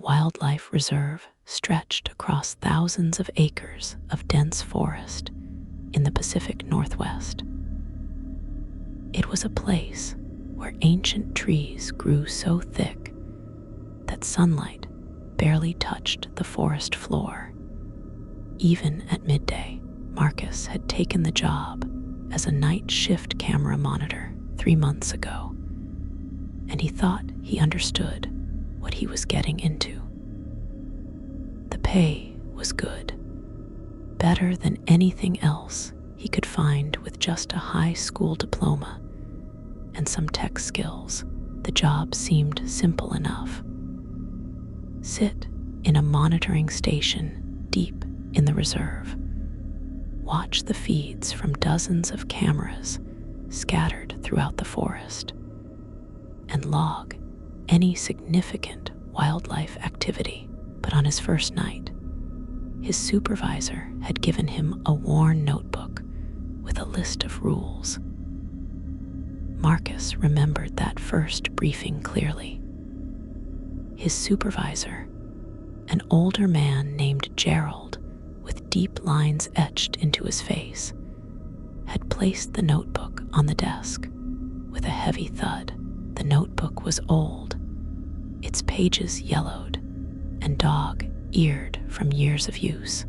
wildlife reserve stretched across thousands of acres of dense forest in the Pacific Northwest. It was a place where ancient trees grew so thick that sunlight barely touched the forest floor. Even at midday, Marcus had taken the job as a night shift camera monitor 3 months ago, and he thought he understood what he was getting into. The pay was good, better than anything else he could find with just a high school diploma and some tech skills. The job seemed simple enough. Sit in a monitoring station deep in the reserve. Watch the feeds from dozens of cameras scattered throughout the forest, and log any significant wildlife activity. But on his first night, his supervisor had given him a worn notebook with a list of rules. Marcus remembered that first briefing clearly. His supervisor, an older man named Gerald with deep lines etched into his face, had placed the notebook on the desk with a heavy thud. The notebook was old, its pages yellowed and dog-eared from years of use.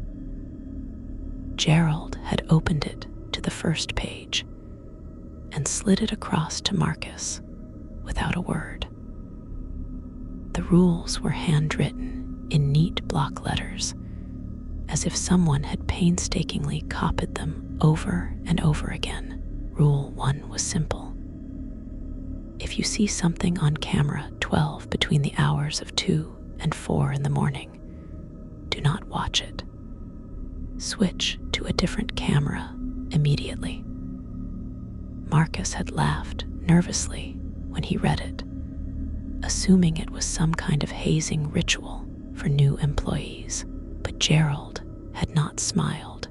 Gerald had opened it to the first page and slid it across to Marcus without a word. The rules were handwritten in neat block letters, as if someone had painstakingly copied them over and over again. Rule 1 was simple. If you see something on camera 12 between the hours of 2 and 4 in the morning, do not watch it. Switch to a different camera immediately. Marcus had laughed nervously when he read it, assuming it was some kind of hazing ritual for new employees. But Gerald had not smiled.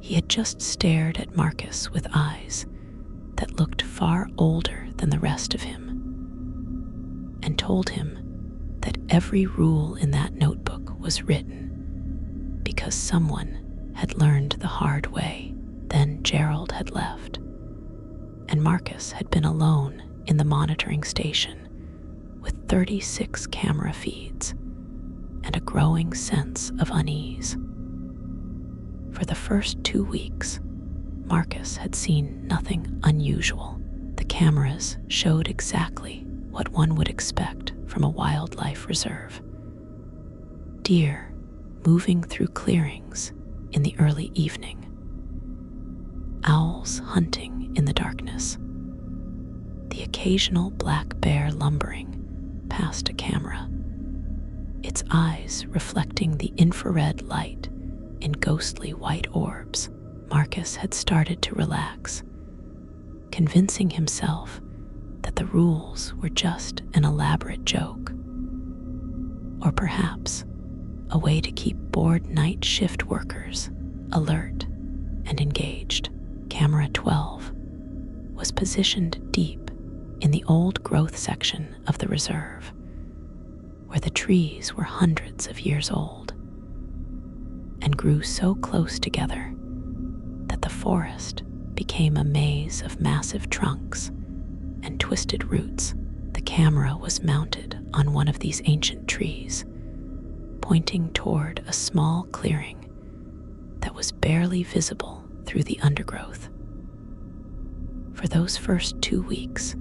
He had just stared at Marcus with eyes that looked far older than the rest of him, and told him that every rule in that notebook was written because someone had learned the hard way. Then Gerald had left, and Marcus had been alone in the monitoring station with 36 camera feeds and a growing sense of unease. For the first 2 weeks, Marcus had seen nothing unusual. The cameras showed exactly what one would expect from a wildlife reserve. Deer moving through clearings in the early evening. Owls hunting in the darkness. The occasional black bear lumbering past a camera, its eyes reflecting the infrared light in ghostly white orbs. Marcus had started to relax, convincing himself that the rules were just an elaborate joke, or perhaps a way to keep bored night shift workers alert and engaged. Camera 12 was positioned deep in the old growth section of the reserve, where the trees were hundreds of years old and grew so close together that the forest became a maze of massive trunks and twisted roots. The camera was mounted on one of these ancient trees, pointing toward a small clearing that was barely visible through the undergrowth. For those first 2 weeks,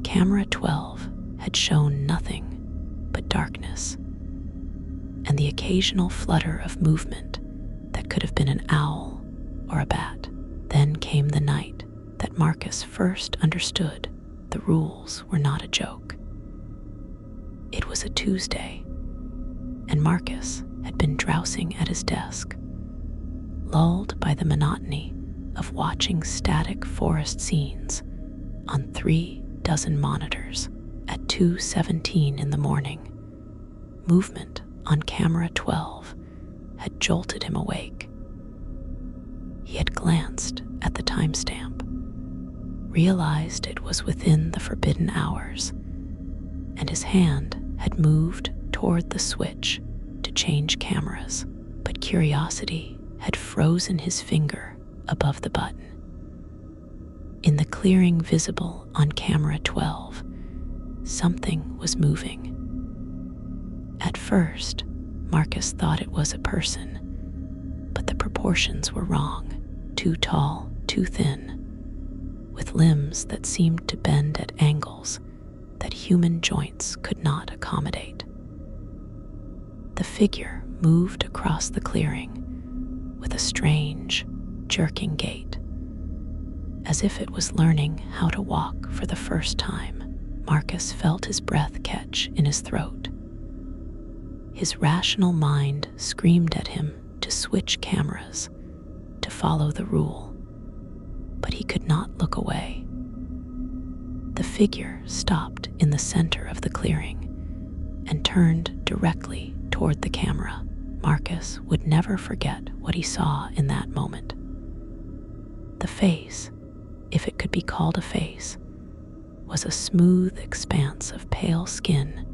Camera 12 had shown nothing but darkness and the occasional flutter of movement that could have been an owl or a bat. Then came the night that Marcus first understood the rules were not a joke. It was a Tuesday, and Marcus had been drowsing at his desk, lulled by the monotony of watching static forest scenes on 3 dozen monitors. At 2:17 in the morning, movement on Camera 12 had jolted him awake. He had glanced at the timestamp, realized it was within the forbidden hours, and his hand had moved toward the switch to change cameras, but curiosity had frozen his finger above the button. In the clearing visible on camera 12, something was moving. At first, Marcus thought it was a person, but the proportions were wrong, too tall, too thin, with limbs that seemed to bend at angles that human joints could not accommodate. The figure moved across the clearing with a strange, jerking gait, as if it was learning how to walk for the first time. Marcus felt his breath catch in his throat. His rational mind screamed at him to switch cameras, to follow the rule, but he could not look away. The figure stopped in the center of the clearing and turned directly toward the camera. Marcus would never forget what he saw in that moment. The face, if it could be called a face, was a smooth expanse of pale skin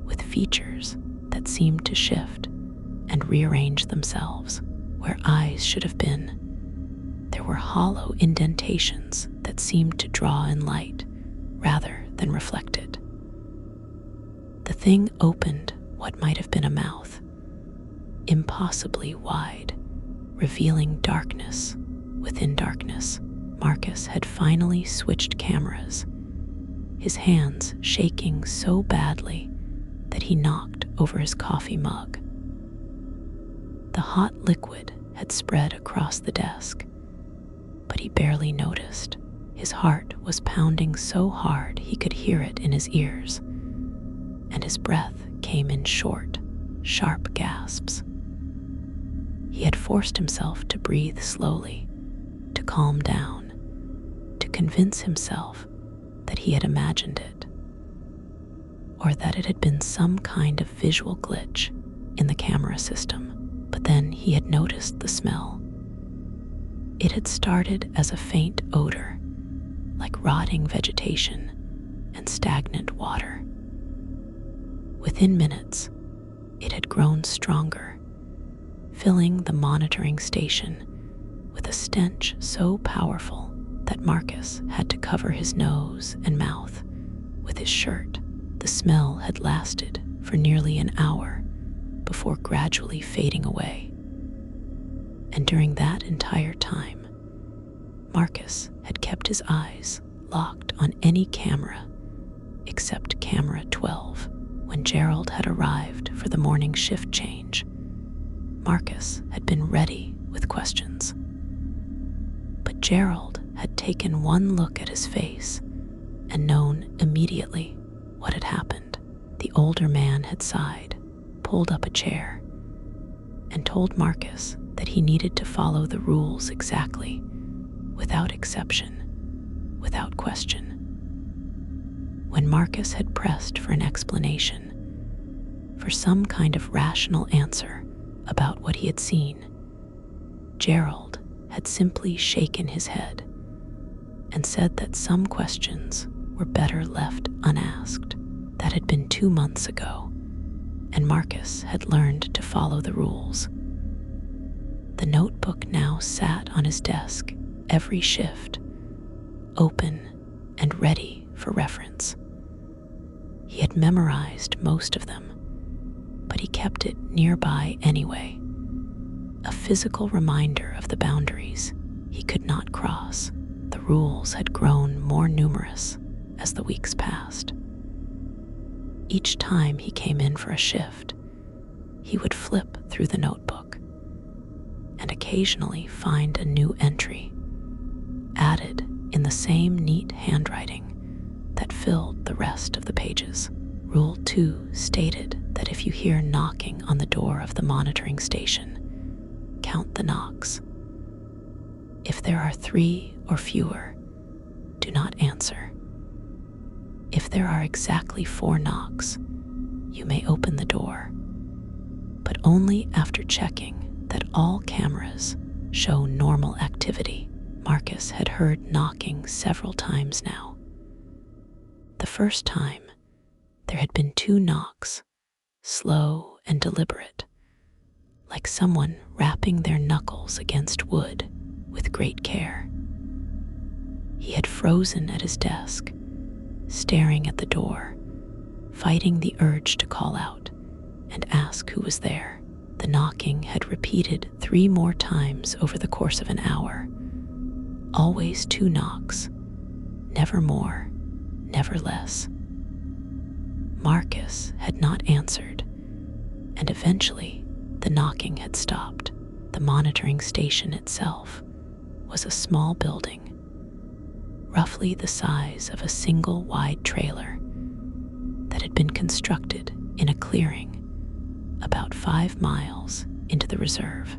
with features that seemed to shift and rearrange themselves. Where eyes should have been, there were hollow indentations that seemed to draw in light rather than reflect it. The thing opened what might have been a mouth, impossibly wide, revealing darkness within darkness. Marcus had finally switched cameras, his hands shaking so badly that he knocked over his coffee mug. The hot liquid had spread across the desk, but he barely noticed. His heart was pounding so hard he could hear it in his ears, and his breath came in short, sharp gasps. He had forced himself to breathe slowly, to calm down, to convince himself that he had imagined it, or that it had been some kind of visual glitch in the camera system. But then he had noticed the smell. It had started as a faint odor, like rotting vegetation and stagnant water. Within minutes, it had grown stronger, filling the monitoring station with a stench so powerful that Marcus had to cover his nose and mouth with his shirt. The smell had lasted for nearly an hour before gradually fading away. And during that entire time, Marcus had kept his eyes locked on any camera except camera 12. When Gerald had arrived for the morning shift change, Marcus had been ready with questions. But Gerald had taken one look at his face and known immediately what had happened. The older man had sighed, pulled up a chair, and told Marcus that he needed to follow the rules exactly, without exception, without question. When Marcus had pressed for an explanation, for some kind of rational answer about what he had seen, Gerald had simply shaken his head and said that some questions were better left unasked. That had been 2 months ago, and Marcus had learned to follow the rules. The notebook now sat on his desk every shift, open and ready for reference. He had memorized most of them, but he kept it nearby anyway, a physical reminder of the boundaries he could not cross. The rules had grown more numerous as the weeks passed. Each time he came in for a shift, he would flip through the notebook and occasionally find a new entry, added in the same neat handwriting that filled the rest of the pages. Rule 2 stated that if you hear knocking on the door of the monitoring station, count the knocks. If there are 3 or fewer, do not answer. If there are exactly 4 knocks, you may open the door, but only after checking that all cameras show normal activity. Marcus had heard knocking several times now. The first time, There had been 2 knocks, slow and deliberate, like someone rapping their knuckles against wood with great care. He had frozen at his desk, staring at the door, fighting the urge to call out and ask who was there. The knocking had repeated 3 more times over the course of an hour. Always 2 knocks, never more, never less. Marcus had not answered, and eventually the knocking had stopped. The monitoring station itself was a small building, roughly the size of a single wide trailer, that had been constructed in a clearing about 5 miles into the reserve.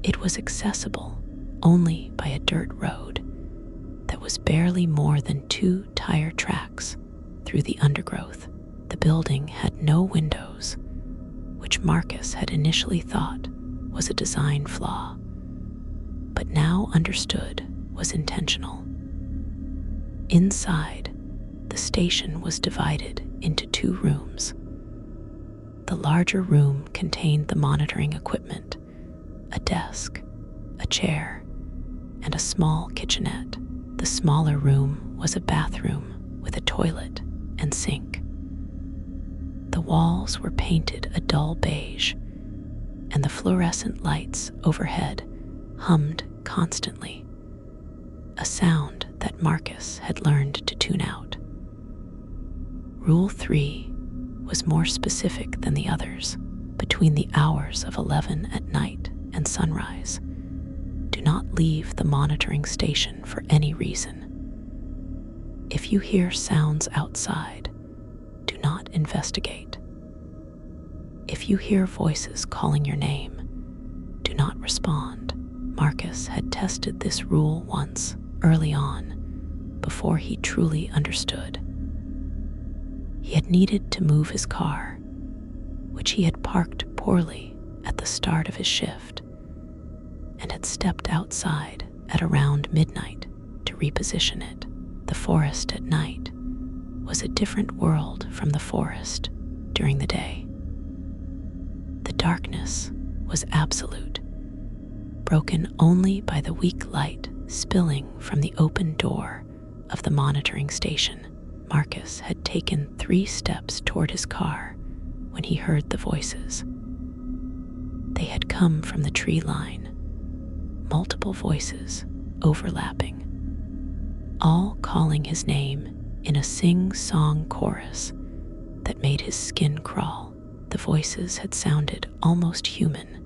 It was accessible only by a dirt road that was barely more than 2 tire tracks through the undergrowth. The building had no windows, which Marcus had initially thought was a design flaw, but now understood was intentional. Inside, the station was divided into 2 rooms. The larger room contained the monitoring equipment, a desk, a chair, and a small kitchenette. The smaller room was a bathroom with a toilet and sink. The walls were painted a dull beige, and the fluorescent lights overhead hummed constantly, a sound that Marcus had learned to tune out. Rule 3 was more specific than the others. Between the hours of 11 at night and sunrise, do not leave the monitoring station for any reason. If you hear sounds outside, do not investigate. If you hear voices calling your name, do not respond. Marcus had tested this rule once early on, before he truly understood. He had needed to move his car, which he had parked poorly at the start of his shift, and had stepped outside at around midnight to reposition it. The forest at night was a different world from the forest during the day. The darkness was absolute, broken only by the weak light spilling from the open door of the monitoring station. Marcus had taken 3 steps toward his car when he heard the voices. They had come from the tree line, multiple voices overlapping, all calling his name in a sing-song chorus that made his skin crawl. The voices had sounded almost human,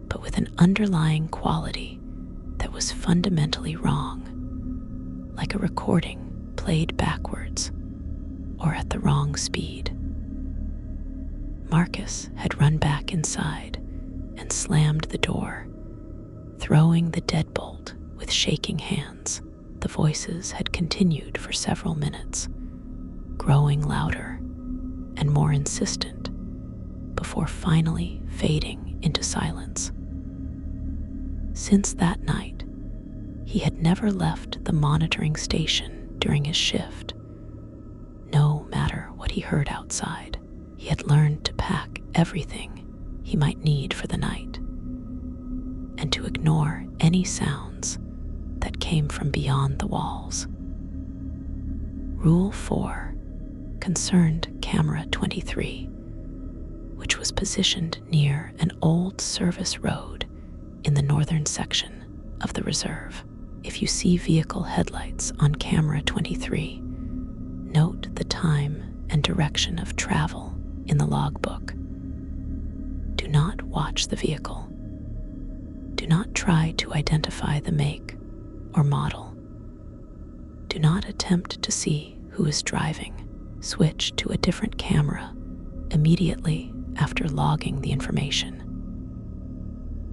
but with an underlying quality that was fundamentally wrong, like a recording played backwards or at the wrong speed. Marcus had run back inside and slammed the door, throwing the deadbolt with shaking hands. The voices had continued for several minutes, growing louder and more insistent before finally fading into silence. Since that night, he had never left the monitoring station during his shift. No matter what he heard outside, he had learned to pack everything he might need for the night, and to ignore any sounds that came from beyond the walls. Rule 4 concerned Camera 23, which was positioned near an old service road in the northern section of the reserve. If you see vehicle headlights on Camera 23, note the time and direction of travel in the logbook. Do not watch the vehicle. Do not try to identify the make or model. Do not attempt to see who is driving. Switch to a different camera immediately after logging the information.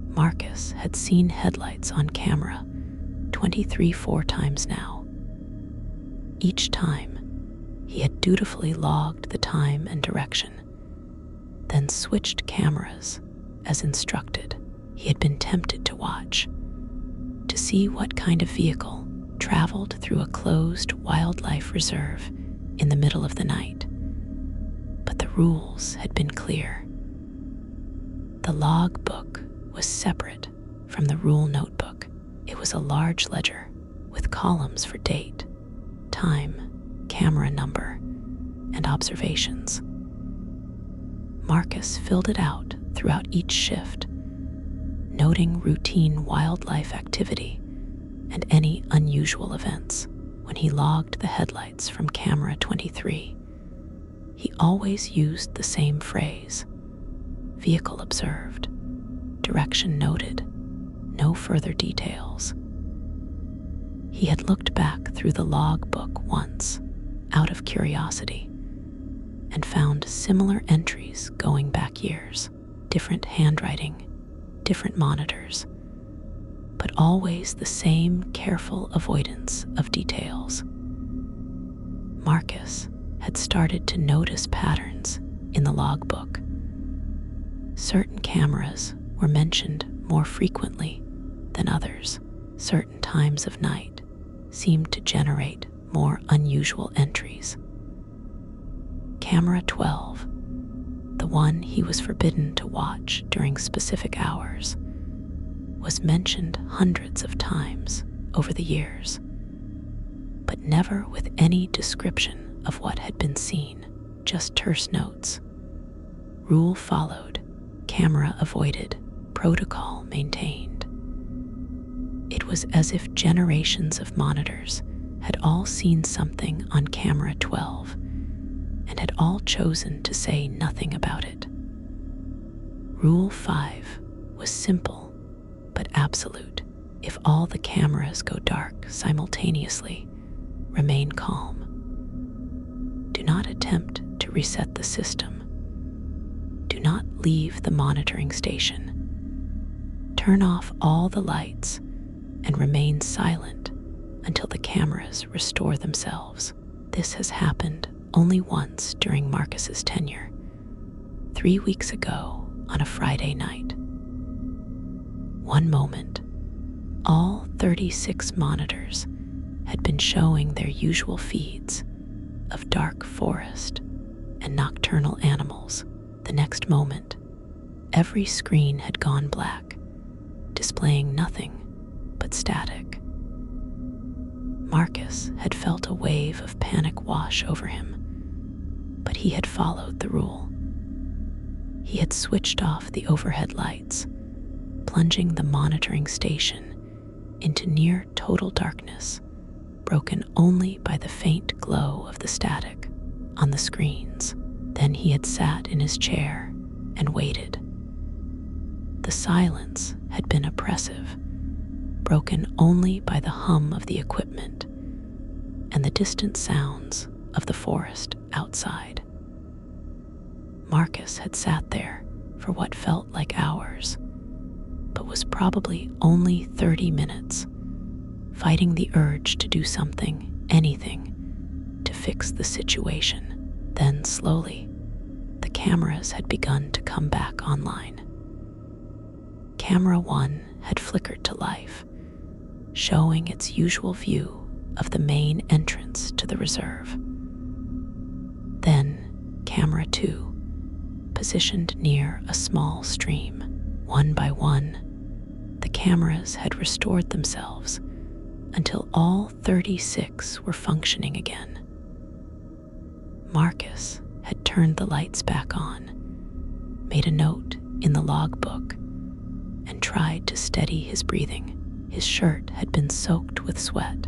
Marcus had seen headlights on Camera 23 4 times now. Each time, he had dutifully logged the time and direction, then switched cameras as instructed. He had been tempted to watch, to see what kind of vehicle traveled through a closed wildlife reserve in the middle of the night. But the rules had been clear. The log book was separate from the rule notebook. It was a large ledger with columns for date, time, camera number, and observations. Marcus filled it out throughout each shift, noting routine wildlife activity and any unusual events. When he logged the headlights from camera 23, he always used the same phrase: vehicle observed, direction noted, no further details. He had looked back through the log book once, out of curiosity, and found similar entries going back years, different handwriting, different monitors, but always the same careful avoidance of details. Marcus had started to notice patterns in the logbook. Certain cameras were mentioned more frequently than others. Certain times of night seemed to generate more unusual entries. Camera 12, the one he was forbidden to watch during specific hours, was mentioned hundreds of times over the years, but never with any description of what had been seen, just terse notes. Rule followed, camera avoided, protocol maintained. It was as if generations of monitors had all seen something on camera 12 and had all chosen to say nothing about it. Rule 5 was simple but absolute. If all the cameras go dark simultaneously, remain calm. Do not attempt to reset the system. Do not leave the monitoring station. Turn off all the lights and remain silent until the cameras restore themselves. This has happened only once during Marcus's tenure, 3 weeks ago on a Friday night. One moment, all 36 monitors had been showing their usual feeds of dark forest and nocturnal animals. The next moment, every screen had gone black, displaying nothing but static. Marcus had felt a wave of panic wash over him, but he had followed the rule. He had switched off the overhead lights, plunging the monitoring station into near total darkness, broken only by the faint glow of the static on the screens. Then he had sat in his chair and waited. The silence had been oppressive, broken only by the hum of the equipment and the distant sounds of the forest outside. Marcus had sat there for what felt like hours, but was probably only 30 minutes, fighting the urge to do something, anything, to fix the situation. Then slowly, the cameras had begun to come back online. Camera 1 had flickered to life, showing its usual view of the main entrance to the reserve. Then, camera 2, positioned near a small stream. One by one, the cameras had restored themselves until all 36 were functioning again. Marcus had turned the lights back on, made a note in the logbook, and tried to steady his breathing. His shirt had been soaked with sweat,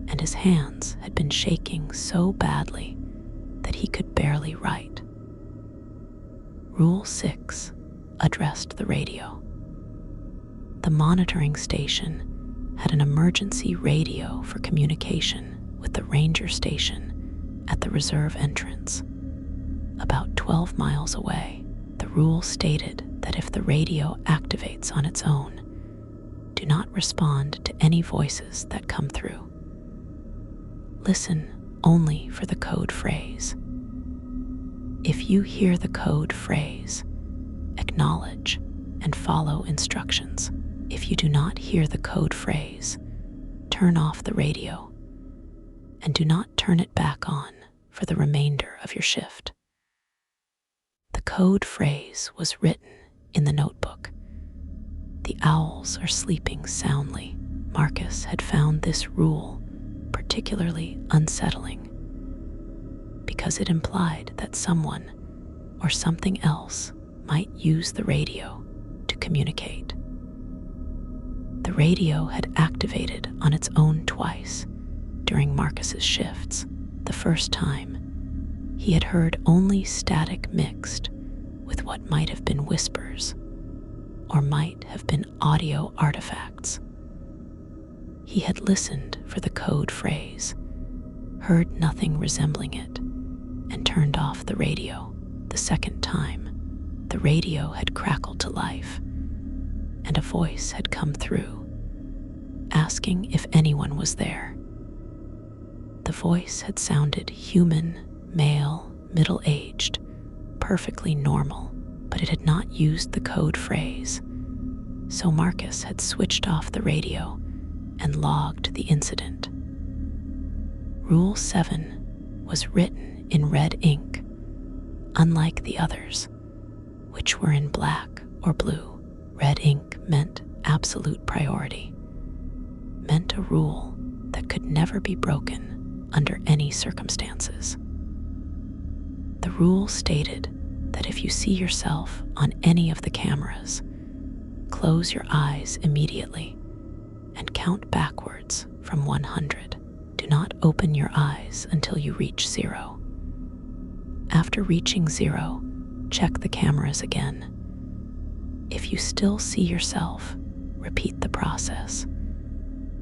and his hands had been shaking so badly that he could barely write. Rule 6 addressed the radio. The monitoring station had an emergency radio for communication with the ranger station at the reserve entrance. About 12 miles away, the rule stated that if the radio activates on its own, do not respond to any voices that come through. Listen only for the code phrase. If you hear the code phrase, acknowledge and follow instructions. If you do not hear the code phrase, turn off the radio and do not turn it back on for the remainder of your shift. The code phrase was written in the notebook. The owls are sleeping soundly. Marcus had found this rule particularly unsettling because it implied that someone or something else might use the radio to communicate. The radio had activated on its own twice during Marcus's shifts. The first time, he had heard only static mixed with what might have been whispers or might have been audio artifacts. He had listened for the code phrase, heard nothing resembling it, and turned off the radio. The second time, the radio had crackled to life, and a voice had come through, asking if anyone was there. The voice had sounded human, male, middle-aged, perfectly normal, but it had not used the code phrase, so Marcus had switched off the radio and logged the incident. Rule 7 was written in red ink, unlike the others, which were in black or blue. Red ink meant absolute priority, meant a rule that could never be broken under any circumstances. The rule stated that if you see yourself on any of the cameras, close your eyes immediately and count backwards from 100. Do not open your eyes until you reach 0. After reaching 0, check the cameras again. If you still see yourself, repeat the process.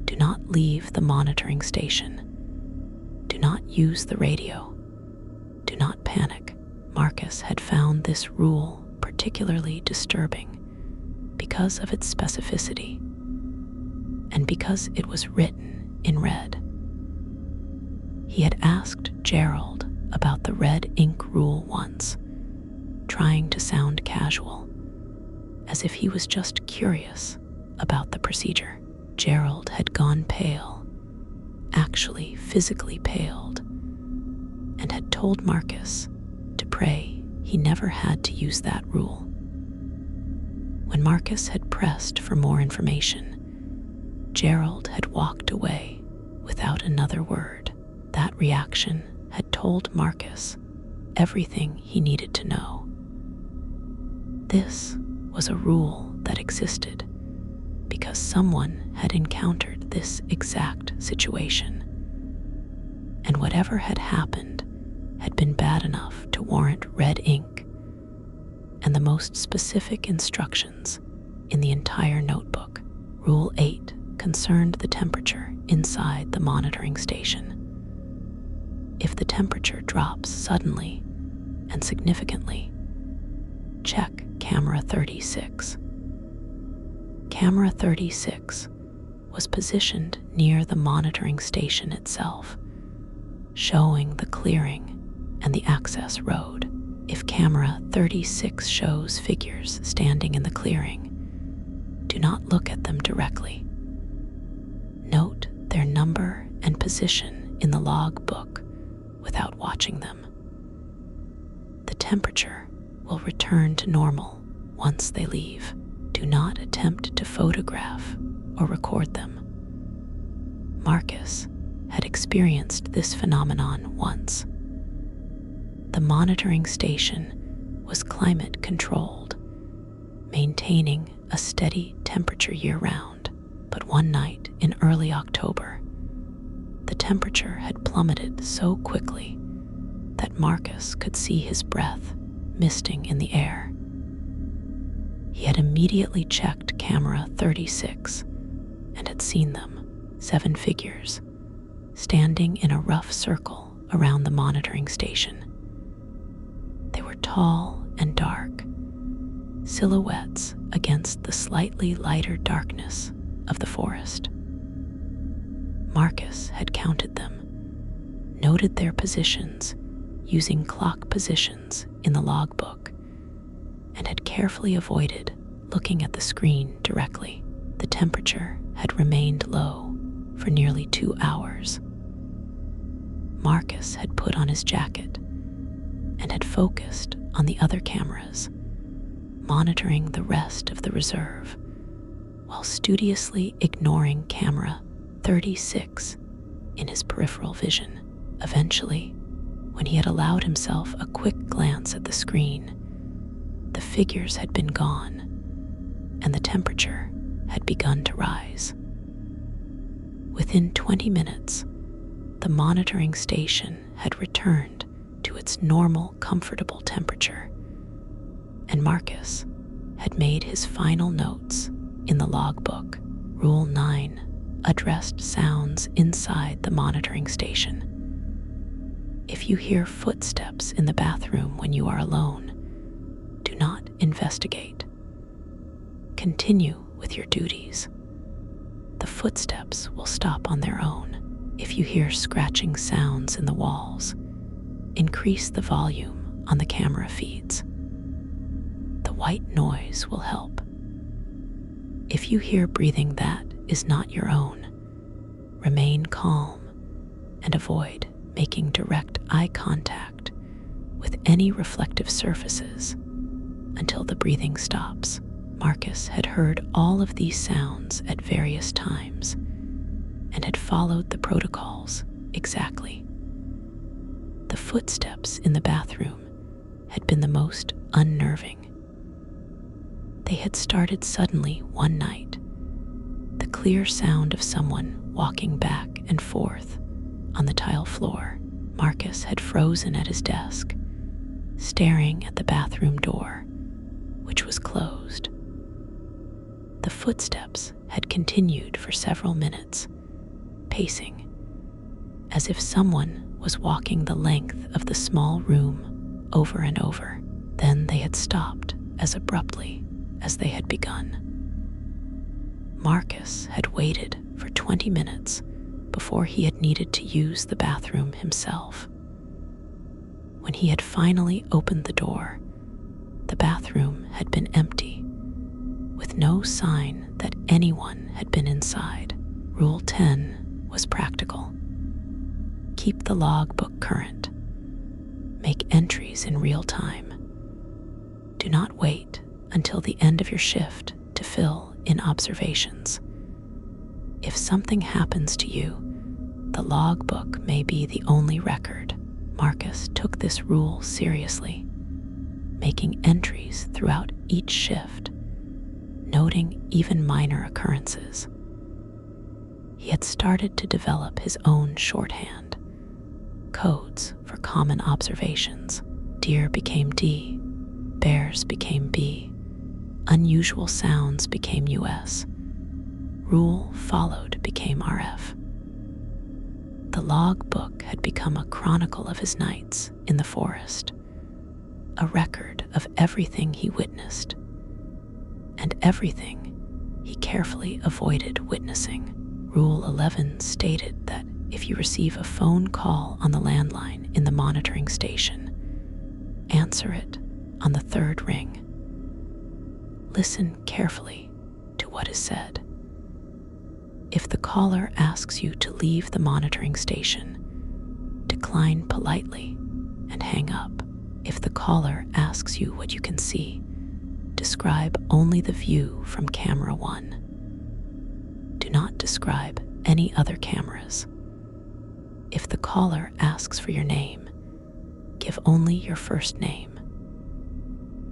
Do not leave the monitoring station. Do not use the radio. Do not panic. Marcus had found this rule particularly disturbing because of its specificity and because it was written in red. He had asked Gerald about the red ink rule once, trying to sound casual, as if he was just curious about the procedure. Gerald had gone pale, actually physically paled, and had told Marcus to pray he never had to use that rule. When Marcus had pressed for more information, Gerald had walked away without another word. That reaction had told Marcus everything he needed to know. This was a rule that existed because someone had encountered this exact situation, and whatever had happened had been bad enough to warrant red ink and the most specific instructions in the entire notebook. Rule 8 concerned the temperature inside the monitoring station. If the temperature drops suddenly and significantly, check camera 36. Camera 36 was positioned near the monitoring station itself, showing the clearing and the access road. If camera 36 shows figures standing in the clearing, do not look at them directly. Note their number and position in the log book without watching them. The temperature will return to normal once they leave. Do not attempt to photograph or record them. Marcus had experienced this phenomenon once. The monitoring station was climate controlled, maintaining a steady temperature year-round, but one night in early October, the temperature had plummeted so quickly that Marcus could see his breath misting in the air. He had immediately checked camera 36 and had seen them, 7 figures, standing in a rough circle around the monitoring station. They were tall and dark, silhouettes against the slightly lighter darkness of the forest. Marcus had counted them, noted their positions using clock positions in the logbook, and had carefully avoided looking at the screen directly. The temperature had remained low for nearly 2 hours. Marcus had put on his jacket and had focused on the other cameras, monitoring the rest of the reserve while studiously ignoring camera 36 in his peripheral vision. Eventually, when he had allowed himself a quick glance at the screen, the figures had been gone and the temperature had begun to rise. Within 20 minutes, the monitoring station had returned to its normal, comfortable temperature, and Marcus had made his final notes in the logbook. Rule 9 addressed sounds inside the monitoring station. If you hear footsteps in the bathroom when you are alone, do not investigate. Continue with your duties. The footsteps will stop on their own. If you hear scratching sounds in the walls, increase the volume on the camera feeds. The white noise will help. If you hear breathing that is not your own, remain calm and avoid making direct eye contact with any reflective surfaces until the breathing stops. Marcus had heard all of these sounds at various times and had followed the protocols exactly. The footsteps in the bathroom had been the most unnerving. They had started suddenly one night. The clear sound of someone walking back and forth on the tile floor. Marcus had frozen at his desk, staring at the bathroom door, which was closed. The footsteps had continued for several minutes, pacing, as if someone was walking the length of the small room over and over. Then they had stopped as abruptly as they had begun. Marcus had waited for 20 minutes before he had needed to use the bathroom himself. When he had finally opened the door, the bathroom had been empty, with no sign that anyone had been inside. Rule 10 was practical. Keep the logbook current. Make entries in real time. Do not wait until the end of your shift to fill in observations. If something happens to you, the logbook may be the only record. Marcus took this rule seriously, making entries throughout each shift, noting even minor occurrences. He had started to develop his own shorthand, codes for common observations. Deer became D, bears became B, unusual sounds became US, rule followed became RF. The logbook had become a chronicle of his nights in the forest, a record of everything he witnessed and everything he carefully avoided witnessing. Rule 11 stated that if you receive a phone call on the landline in the monitoring station, answer it on the third ring. Listen carefully to what is said. If the caller asks you to leave the monitoring station, decline politely and hang up. If the caller asks you what you can see, describe only the view from camera 1. Do not describe any other cameras. If the caller asks for your name, give only your first name.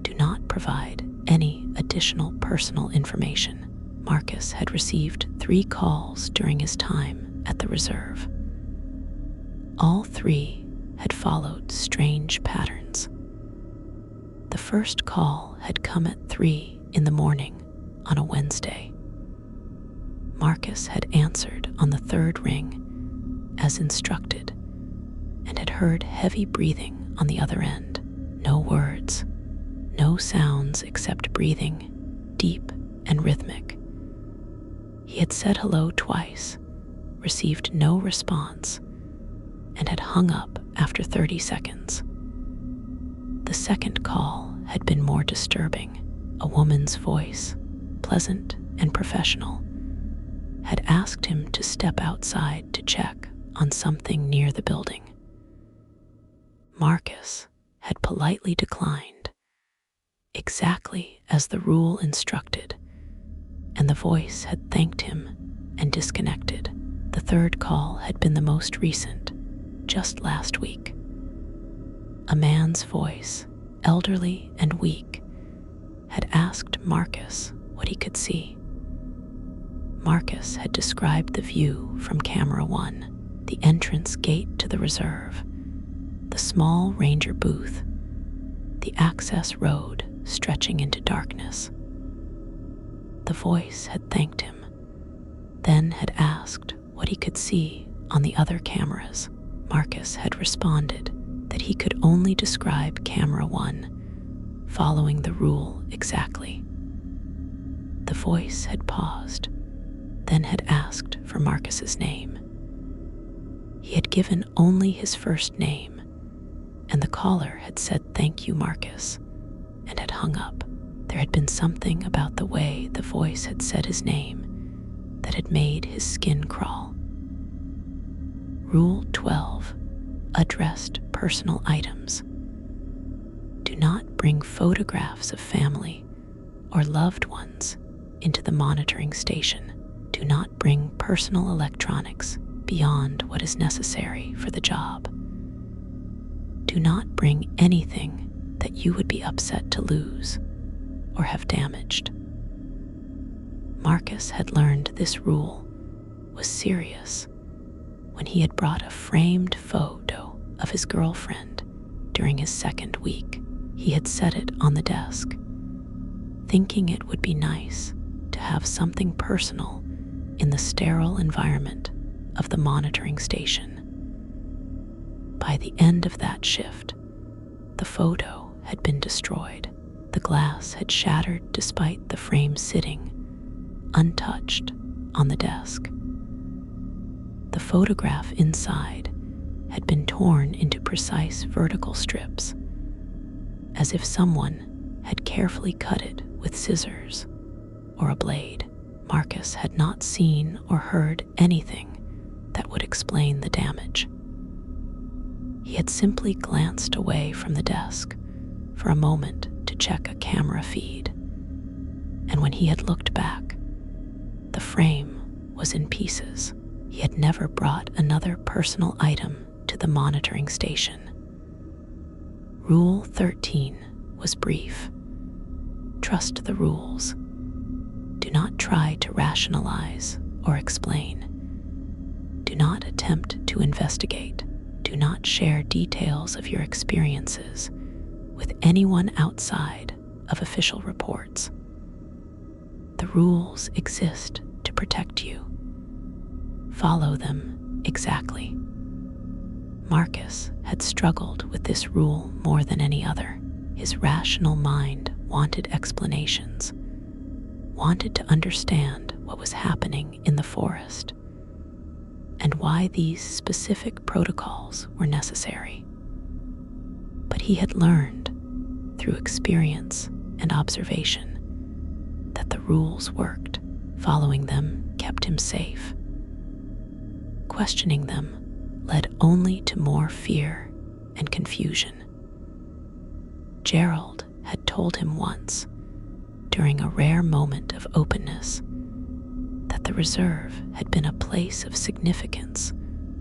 Do not provide any additional personal information. Marcus had received 3 calls during his time at the reserve. All 3 had followed strange patterns. The first call had come at 3 in the morning on a Wednesday. Marcus had answered on the third ring as instructed and had heard heavy breathing on the other end. No words, no sounds except breathing, deep and rhythmic. He had said hello twice, received no response, and had hung up after 30 seconds. The second call had been more disturbing. A woman's voice, pleasant and professional, had asked him to step outside to check on something near the building. Marcus had politely declined, exactly as the rule instructed, and the voice had thanked him and disconnected. The third call had been the most recent, just last week. A man's voice, elderly and weak, had asked Marcus what he could see. Marcus had described the view from Camera 1, the entrance gate to the reserve, the small ranger booth, the access road stretching into darkness. The voice had thanked him, then had asked what he could see on the other cameras. Marcus had responded that he could only describe Camera 1, following the rule exactly. The voice had paused, then had asked for Marcus's name. He had given only his first name, and the caller had said, "Thank you, Marcus," and had hung up. There had been something about the way the voice had said his name that had made his skin crawl. Rule 12. Addressed personal items. Do not bring photographs of family or loved ones into the monitoring station. Do not bring personal electronics beyond what is necessary for the job. Do not bring anything that you would be upset to lose or have damaged. Marcus had learned this rule was serious when he had brought a framed photo of his girlfriend during his second week. He had set it on the desk, thinking it would be nice to have something personal in the sterile environment of the monitoring station. By the end of that shift, the photo had been destroyed. The glass had shattered despite the frame sitting untouched on the desk. The photograph inside had been torn into precise vertical strips, as if someone had carefully cut it with scissors or a blade. Marcus had not seen or heard anything that would explain the damage. He had simply glanced away from the desk for a moment to check a camera feed, and when he had looked back, the frame was in pieces. He had never brought another personal item to the monitoring station. Rule 13 was brief. Trust the rules. Do not try to rationalize or explain. Do not attempt to investigate. Do not share details of your experiences with anyone outside of official reports. The rules exist to protect you. Follow them exactly. Marcus had struggled with this rule more than any other. His rational mind wanted explanations, wanted to understand what was happening in the forest and why these specific protocols were necessary. But he had learned through experience and observation that the rules worked. Following them kept him safe. Questioning them led only to more fear and confusion. Gerald had told him once, during a rare moment of openness, that the reserve had been a place of significance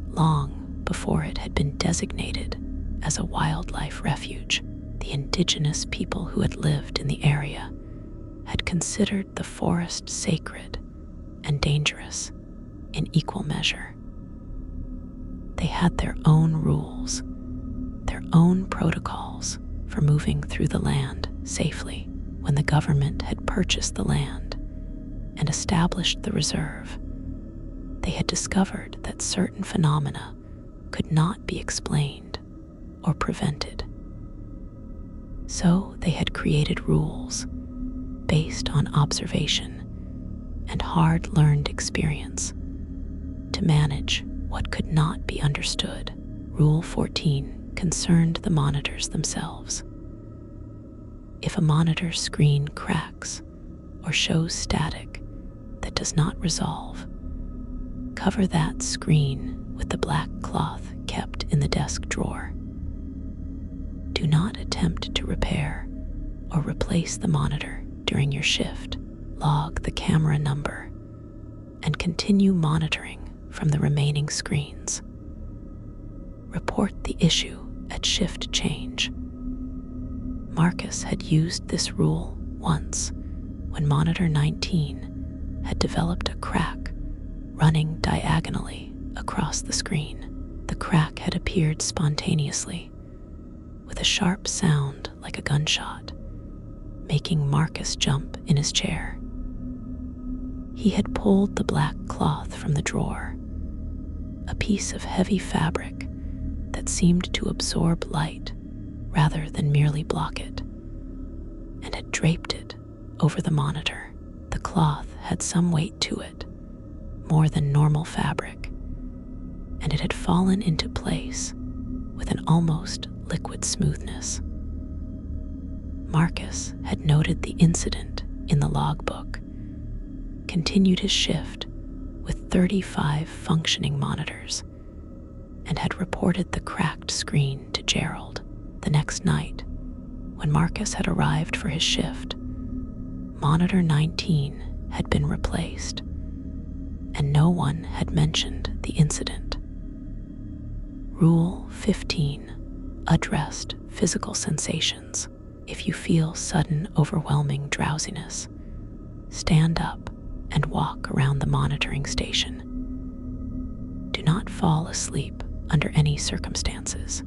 long before it had been designated as a wildlife refuge. The indigenous people who had lived in the area had considered the forest sacred and dangerous in equal measure. They had their own rules, their own protocols for moving through the land safely. When the government had purchased the land and established the reserve, they had discovered that certain phenomena could not be explained or prevented. So they had created rules based on observation and hard-learned experience to manage what could not be understood. Rule 14 concerned the monitors themselves. If a monitor screen cracks or shows static that does not resolve, cover that screen with the black cloth kept in the desk drawer. Do not attempt to repair or replace the monitor during your shift. Log the camera number and continue monitoring from the remaining screens. Report the issue at shift change. Marcus had used this rule once when monitor 19 had developed a crack running diagonally across the screen. The crack had appeared spontaneously, with a sharp sound like a gunshot, making Marcus jump in his chair. He had pulled the black cloth from the drawer, a piece of heavy fabric that seemed to absorb light rather than merely block it, and had draped it over the monitor. The cloth had some weight to it, more than normal fabric, and it had fallen into place with an almost liquid smoothness. Marcus had noted the incident in the logbook, continued his shift with 35 functioning monitors, and had reported the cracked screen to Gerald. The next night, when Marcus had arrived for his shift, monitor 19 had been replaced, and no one had mentioned the incident. Rule 15 addressed physical sensations. If you feel sudden, overwhelming drowsiness, stand up and walk around the monitoring station. Do not fall asleep under any circumstances.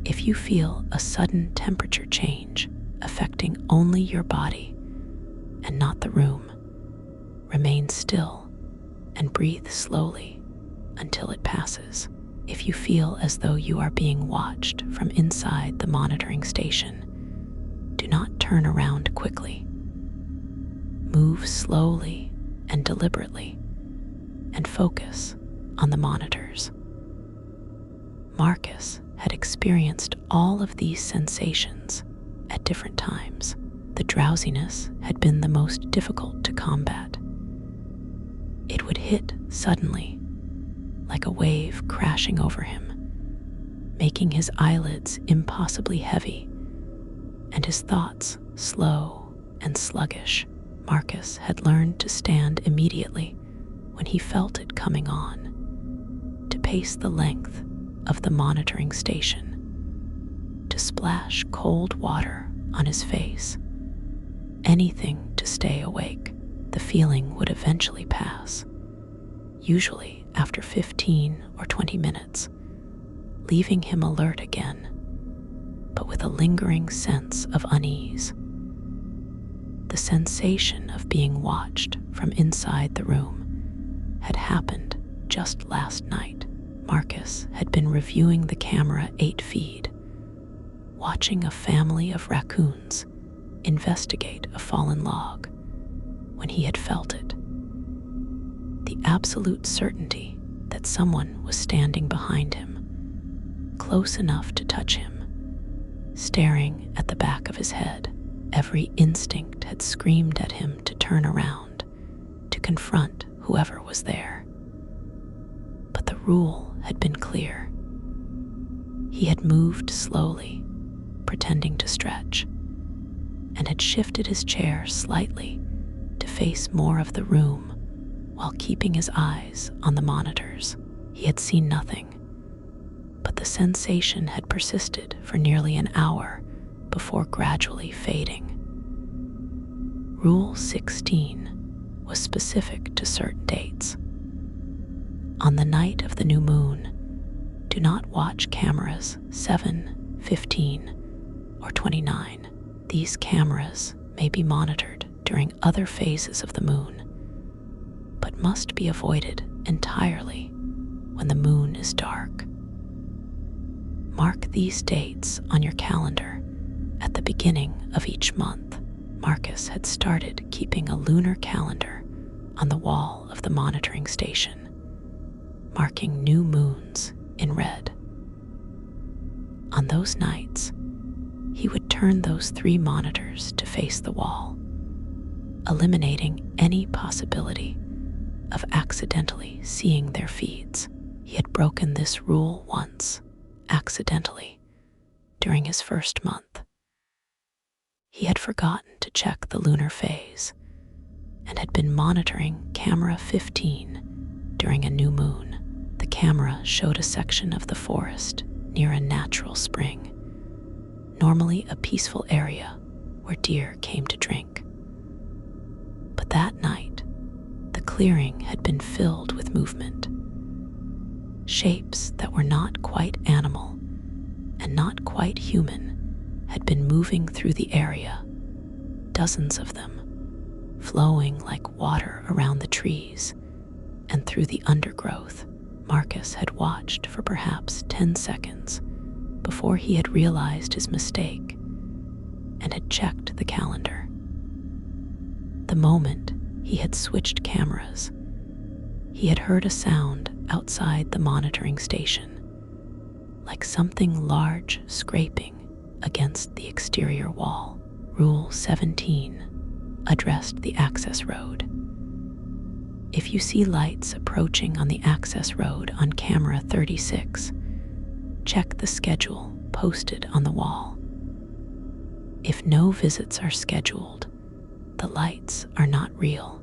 If you feel a sudden temperature change affecting only your body and not the room, remain still and breathe slowly until it passes. If you feel as though you are being watched from inside the monitoring station, do not turn around quickly. Move slowly and deliberately and focus on the monitors. Marcus had experienced all of these sensations at different times. The drowsiness had been the most difficult to combat. It would hit suddenly, like a wave crashing over him, making his eyelids impossibly heavy and his thoughts slow and sluggish. Marcus had learned to stand immediately when he felt it coming on, to pace the length of the monitoring station, to splash cold water on his face, anything to stay awake. The feeling would eventually pass, usually after 15 or 20 minutes, leaving him alert again, but with a lingering sense of unease. The sensation of being watched from inside the room had happened just last night. Marcus had been reviewing the camera 8 feed, watching a family of raccoons investigate a fallen log when he had felt it. The absolute certainty that someone was standing behind him, close enough to touch him, staring at the back of his head. Every instinct had screamed at him to turn around, to confront whoever was there. But the rule had been clear. He had moved slowly, pretending to stretch, and had shifted his chair slightly to face more of the room while keeping his eyes on the monitors. He had seen nothing, but the sensation had persisted for nearly an hour before gradually fading. Rule 16 was specific to certain dates. On the night of the new moon, do not watch cameras 7, 15, or 29. These cameras may be monitored during other phases of the moon, but must be avoided entirely when the moon is dark. Mark these dates on your calendar at the beginning of each month. Marcus had started keeping a lunar calendar on the wall of the monitoring station, marking new moons in red. On those nights, he would turn those 3 monitors to face the wall, eliminating any possibility of accidentally seeing their feeds. He had broken this rule once, accidentally, during his first month. He had forgotten to check the lunar phase and had been monitoring camera 15 during a new moon. The camera showed a section of the forest near a natural spring, normally a peaceful area where deer came to drink. But that night, the clearing had been filled with movement. Shapes that were not quite animal and not quite human had been moving through the area, dozens of them, flowing like water around the trees and through the undergrowth. Marcus had watched for perhaps 10 seconds before he had realized his mistake and had checked the calendar. The moment he had switched cameras, he had heard a sound outside the monitoring station, like something large scraping against the exterior wall. Rule 17 addressed the access road. If you see lights approaching on the access road on camera 36, check the schedule posted on the wall. If no visits are scheduled, the lights are not real.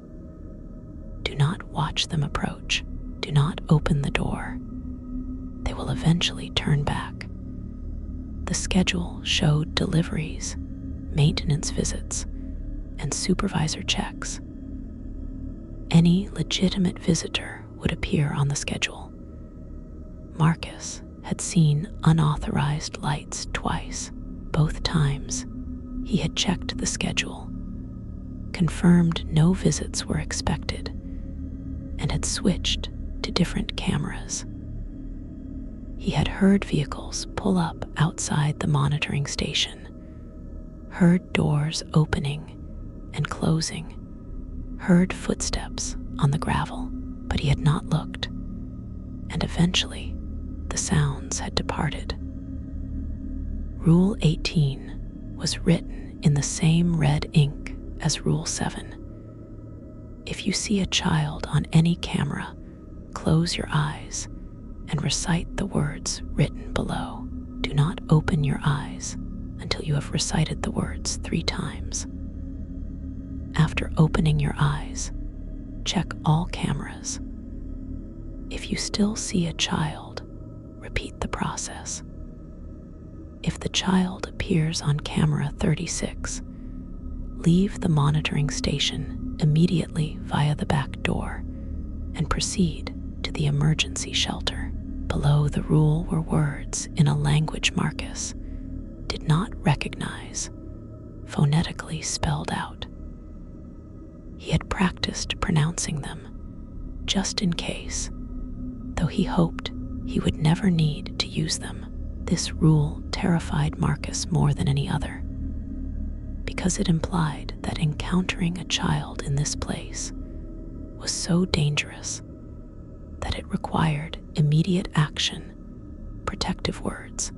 Do not watch them approach. Do not open the door. They will eventually turn back. The schedule showed deliveries, maintenance visits, and supervisor checks. Any legitimate visitor would appear on the schedule. Marcus had seen unauthorized lights twice. Both times, he had checked the schedule, confirmed no visits were expected, and had switched to different cameras. He had heard vehicles pull up outside the monitoring station, heard doors opening and closing, heard footsteps on the gravel, but he had not looked, and eventually the sounds had departed. Rule 18 was written in the same red ink as Rule 7. If you see a child on any camera, close your eyes and recite the words written below. Do not open your eyes until you have recited the words 3 times. After opening your eyes, check all cameras. If you still see a child, repeat the process. If the child appears on camera 36, leave the monitoring station immediately via the back door and proceed to the emergency shelter. Below the rule were words in a language Marcus did not recognize, phonetically spelled out. He had practiced pronouncing them, just in case, though he hoped he would never need to use them. This rule terrified Marcus more than any other, because it implied that encountering a child in this place was so dangerous that it required immediate action, protective words,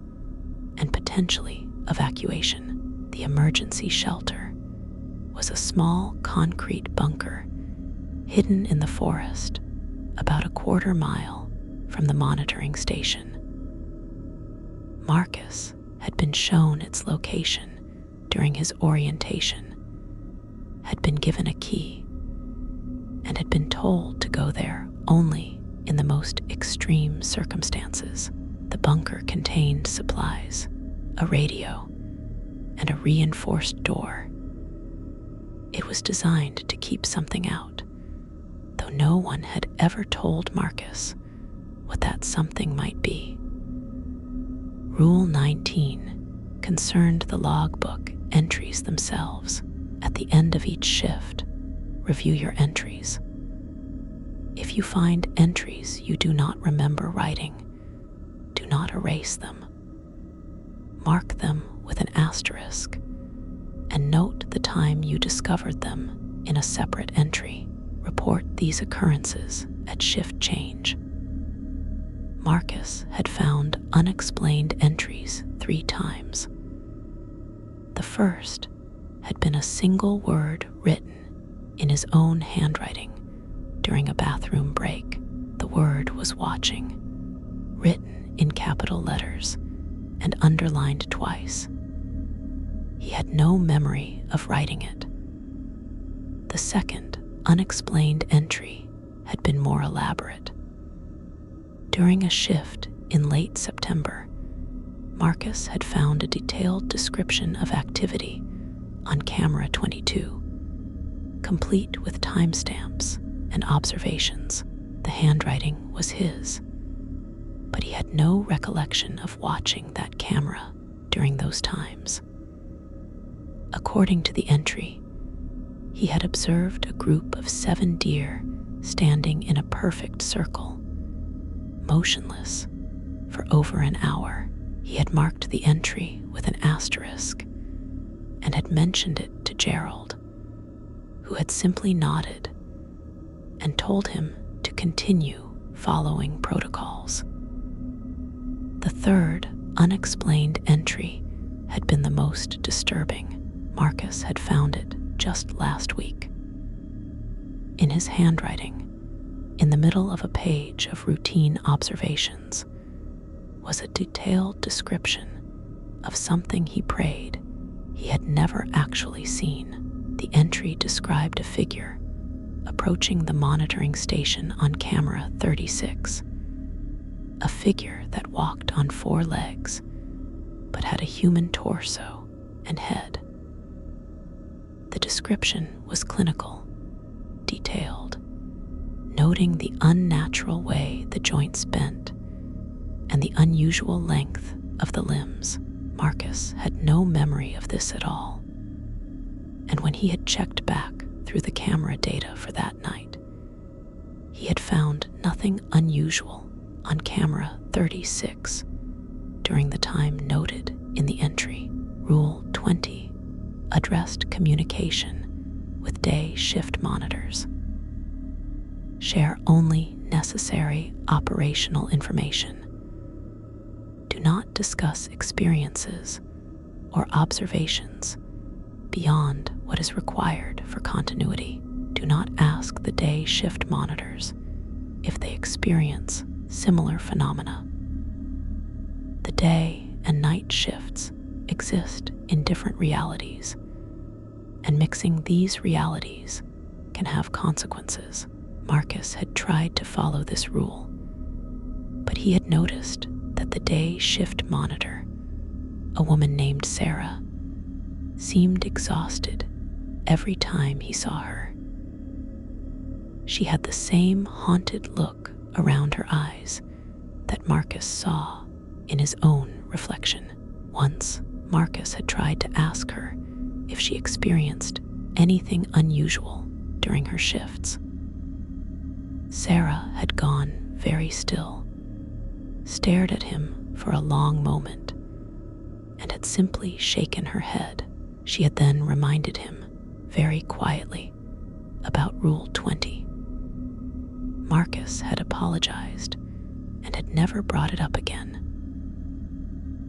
and potentially evacuation. The emergency shelter was a small concrete bunker hidden in the forest about a quarter mile from the monitoring station. Marcus had been shown its location during his orientation, had been given a key, and had been told to go there only in the most extreme circumstances. The bunker contained supplies, a radio, and a reinforced door. It was designed to keep something out, though no one had ever told Marcus what that something might be. Rule 19 concerned the logbook entries themselves. At the end of each shift, review your entries. If you find entries you do not remember writing, do not erase them. Mark them with an asterisk and note the time you discovered them in a separate entry. Report these occurrences at shift change. Marcus had found unexplained entries 3 times. The first had been a single word written in his own handwriting during a bathroom break. The word was watching, written in capital letters and underlined twice. He had no memory of writing it. The second, unexplained entry had been more elaborate. During a shift in late September, Marcus had found a detailed description of activity on camera 22, complete with timestamps and observations. The handwriting was his, but he had no recollection of watching that camera during those times. According to the entry, he had observed a group of 7 deer standing in a perfect circle, motionless, for over an hour. He had marked the entry with an asterisk and had mentioned it to Gerald, who had simply nodded and told him to continue following protocols. The third, unexplained entry had been the most disturbing. Marcus had found it just last week. In his handwriting, in the middle of a page of routine observations, was a detailed description of something he prayed he had never actually seen. The entry described a figure approaching the monitoring station on camera 36, a figure that walked on 4 legs but had a human torso and head. The description was clinical, detailed, noting the unnatural way the joints bent and the unusual length of the limbs. Marcus had no memory of this at all, and when he had checked back through the camera data for that night, he had found nothing unusual on camera 36 during the time noted in the entry. Rule 20 addressed communication with day shift monitors. Share only necessary operational information. Do not discuss experiences or observations beyond what is required for continuity. Do not ask the day shift monitors if they experience similar phenomena. The day and night shifts exist in different realities, and mixing these realities can have consequences. Marcus had tried to follow this rule, but he had noticed that the day shift monitor, a woman named Sarah, seemed exhausted every time he saw her. She had the same haunted look around her eyes that Marcus saw in his own reflection. Once, Marcus had tried to ask her if she experienced anything unusual during her shifts. Sarah had gone very still, stared at him for a long moment, and had simply shaken her head. She had then reminded him, very quietly, about Rule 20. Marcus had apologized and had never brought it up again.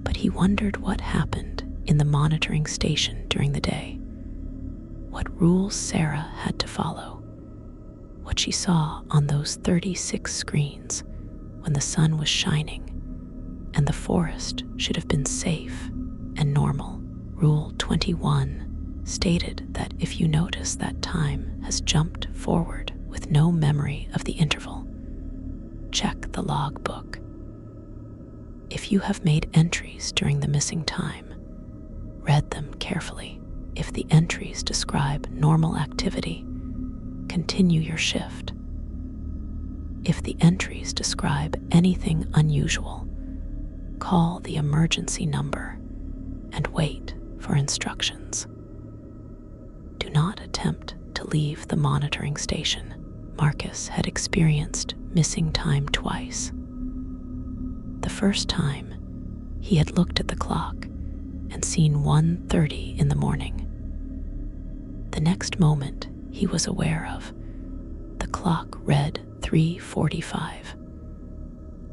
But he wondered what happened in the monitoring station during the day, what rules Sarah had to follow, what she saw on those 36 screens when the sun was shining and the forest should have been safe and normal. Rule 21 stated that if you notice that time has jumped forward with no memory of the interval, check the logbook. If you have made entries during the missing time, read them carefully. If the entries describe normal activity, continue your shift. If the entries describe anything unusual, call the emergency number and wait for instructions. Do not attempt to leave the monitoring station. Marcus had experienced missing time twice. The first time, he had looked at the clock and seen 1:30 in the morning. The next moment he was aware of, the clock read 3:45.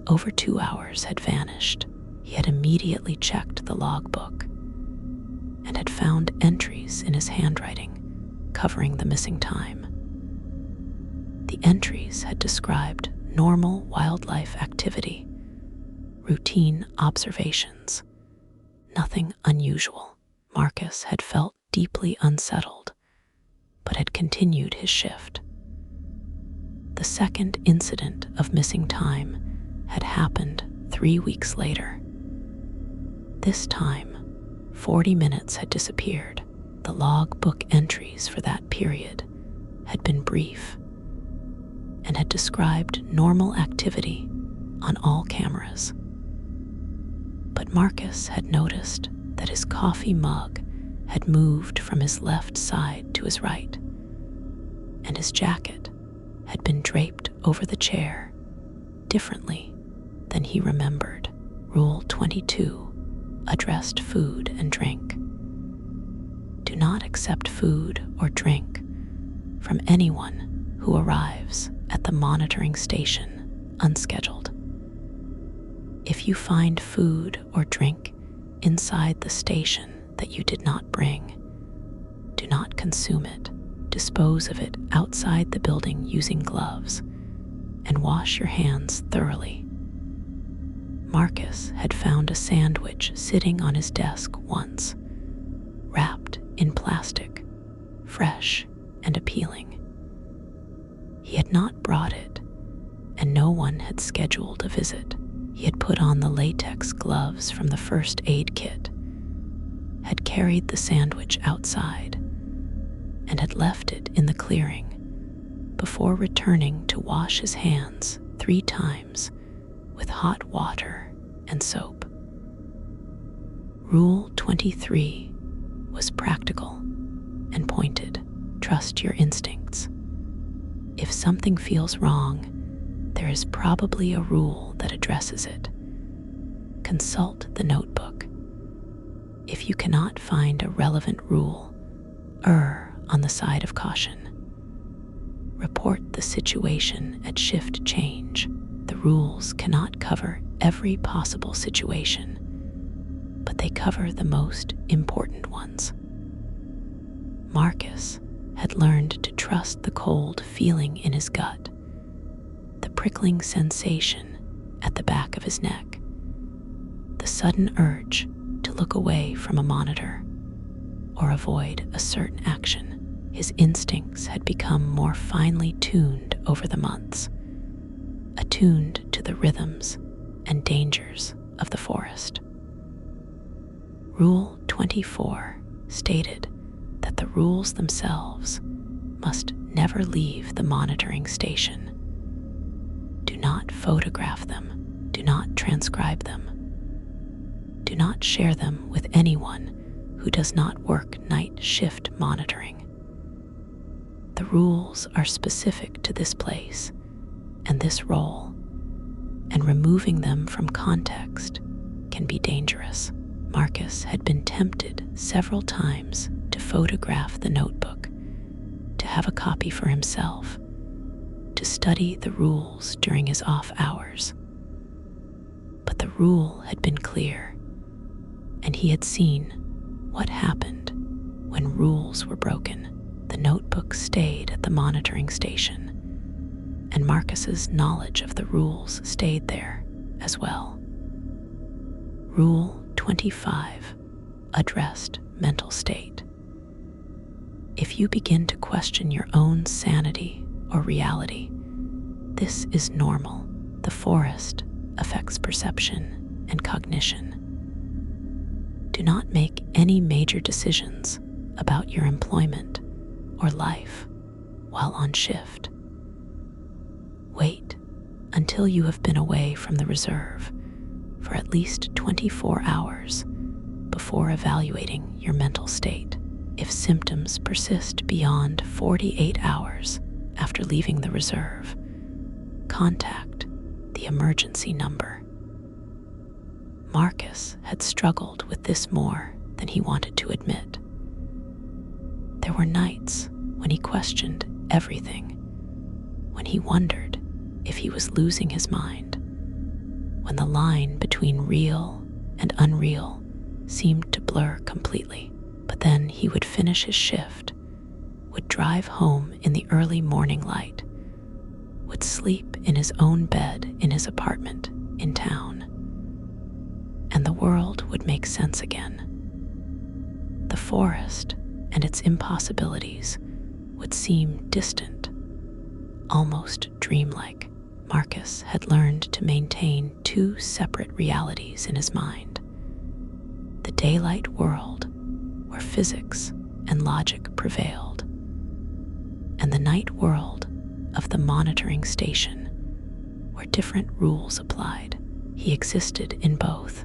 Over 2 hours had vanished. He had immediately checked the logbook and had found entries in his handwriting covering the missing time. The entries had described normal wildlife activity, routine observations, Nothing unusual. Marcus had felt deeply unsettled, but had continued his shift. The second incident of missing time had happened 3 weeks later. This time, 40 minutes had disappeared. The logbook entries for that period had been brief and had described normal activity on all cameras. But Marcus had noticed that his coffee mug had moved from his left side to his right, and his jacket had been draped over the chair differently than he remembered. Rule 22 addressed food and drink. Do not accept food or drink from anyone who arrives at the monitoring station unscheduled. If you find food or drink inside the station that you did not bring, do not consume it. Dispose of it outside the building using gloves, and wash your hands thoroughly. Marcus had found a sandwich sitting on his desk once, wrapped in plastic, fresh and appealing. He had not brought it, and no one had scheduled a visit. He had put on the latex gloves from the first aid kit, had carried the sandwich outside, and had left it in the clearing before returning to wash his hands 3 times with hot water and soap. Rule 23 was practical and pointed. Trust your instincts. If something feels wrong, there is probably a rule that addresses it. Consult the notebook. If you cannot find a relevant rule, err on the side of caution. Report the situation at shift change. The rules cannot cover every possible situation, but they cover the most important ones. Marcus had learned to trust the cold feeling in his gut, the prickling sensation at the back of his neck, the sudden urge to look away from a monitor or avoid a certain action. His instincts had become more finely tuned over the months, attuned to the rhythms and dangers of the forest. Rule 24 stated that the rules themselves must never leave the monitoring station. Do not photograph them. Do not transcribe them. Do not share them with anyone who does not work night shift monitoring. The rules are specific to this place and this role, and removing them from context can be dangerous. Marcus had been tempted several times to photograph the notebook, to have a copy for himself, to study the rules during his off hours. But the rule had been clear, and he had seen what happened when rules were broken. The notebook stayed at the monitoring station, and Marcus's knowledge of the rules stayed there as well. Rule 25 addressed mental state. If you begin to question your own sanity or reality, this is normal. The forest affects perception and cognition. Do not make any major decisions about your employment or life while on shift. Wait until you have been away from the reserve for at least 24 hours before evaluating your mental state. If symptoms persist beyond 48 hours after leaving the reserve, contact the emergency number. Marcus had struggled with this more than he wanted to admit. There were nights when he questioned everything, when he wondered if he was losing his mind, when the line between real and unreal seemed to blur completely. But then he would finish his shift, would drive home in the early morning light, would sleep in his own bed in his apartment in town, and the world world would make sense again. The forest and its impossibilities would seem distant, almost dreamlike. Marcus had learned to maintain two separate realities in his mind: the daylight world, where physics and logic prevailed, and the night world of the monitoring station, where different rules applied. He existed in both,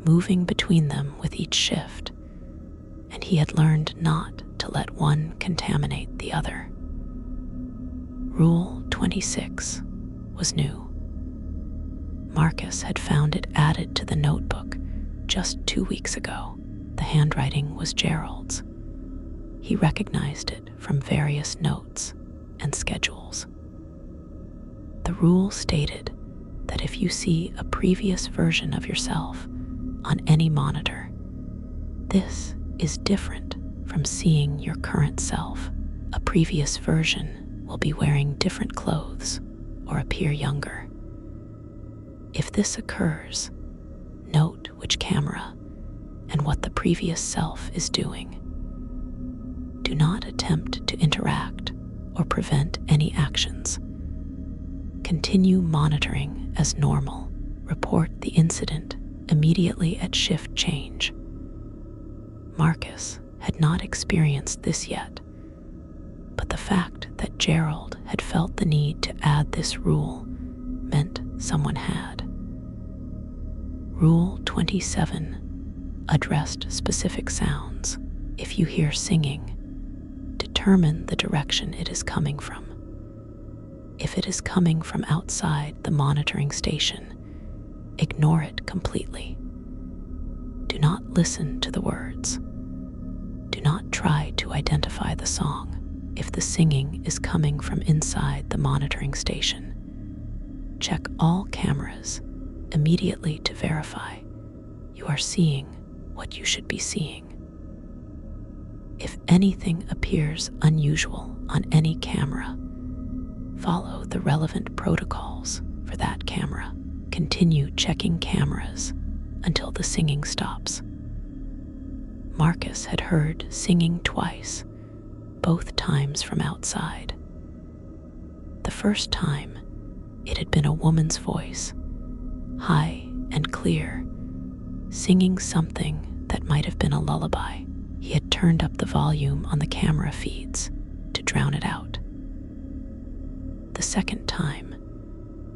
moving between them with each shift, and he had learned not to let one contaminate the other. Rule 26 was new. Marcus had found it added to the notebook just 2 weeks ago. The handwriting was Gerald's. He recognized it from various notes and schedules. The rule stated that if you see a previous version of yourself on any monitor, this is different from seeing your current self. A previous version will be wearing different clothes or appear younger. If this occurs, note which camera and what the previous self is doing. Do not attempt to interact or prevent any actions. Continue monitoring as normal. Report the incident immediately at shift change. Marcus had not experienced this yet, but the fact that Gerald had felt the need to add this rule meant someone had. Rule 27 addressed specific sounds. If you hear singing, determine the direction it is coming from. If it is coming from outside the monitoring station, ignore it completely. Do not listen to the words. Do not try to identify the song. If the singing is coming from inside the monitoring station, check all cameras immediately to verify you are seeing what you should be seeing. If anything appears unusual on any camera, follow the relevant protocols for that camera. Continue checking cameras until the singing stops. Marcus had heard singing twice, both times from outside. The first time, it had been a woman's voice, high and clear, singing something that might have been a lullaby. He had turned up the volume on the camera feeds to drown it out. The second time,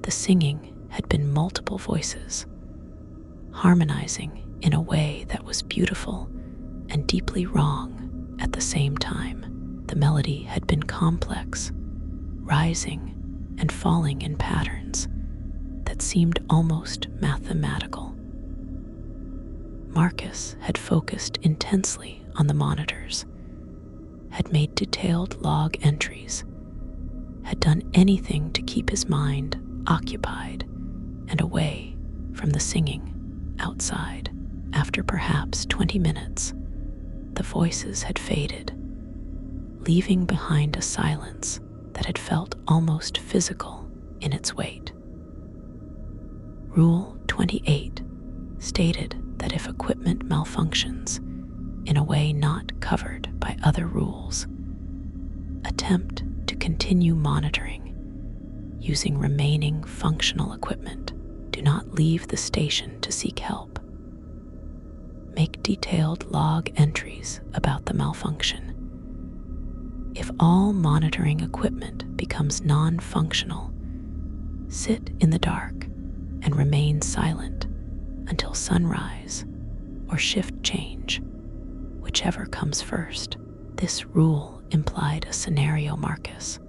the singing had been multiple voices, harmonizing in a way that was beautiful and deeply wrong at the same time. The melody had been complex, rising and falling in patterns that seemed almost mathematical. Marcus had focused intensely on the monitors, had made detailed log entries, had done anything to keep his mind occupied and away from the singing outside. After perhaps 20 minutes, the voices had faded, leaving behind a silence that had felt almost physical in its weight. Rule 28 stated that if equipment malfunctions in a way not covered by other rules, attempt to continue monitoring using remaining functional equipment. Do not leave the station to seek help. Make detailed log entries about the malfunction. If all monitoring equipment becomes non-functional, sit in the dark and remain silent until sunrise or shift change, whichever comes first. This rule implied a scenario Marcus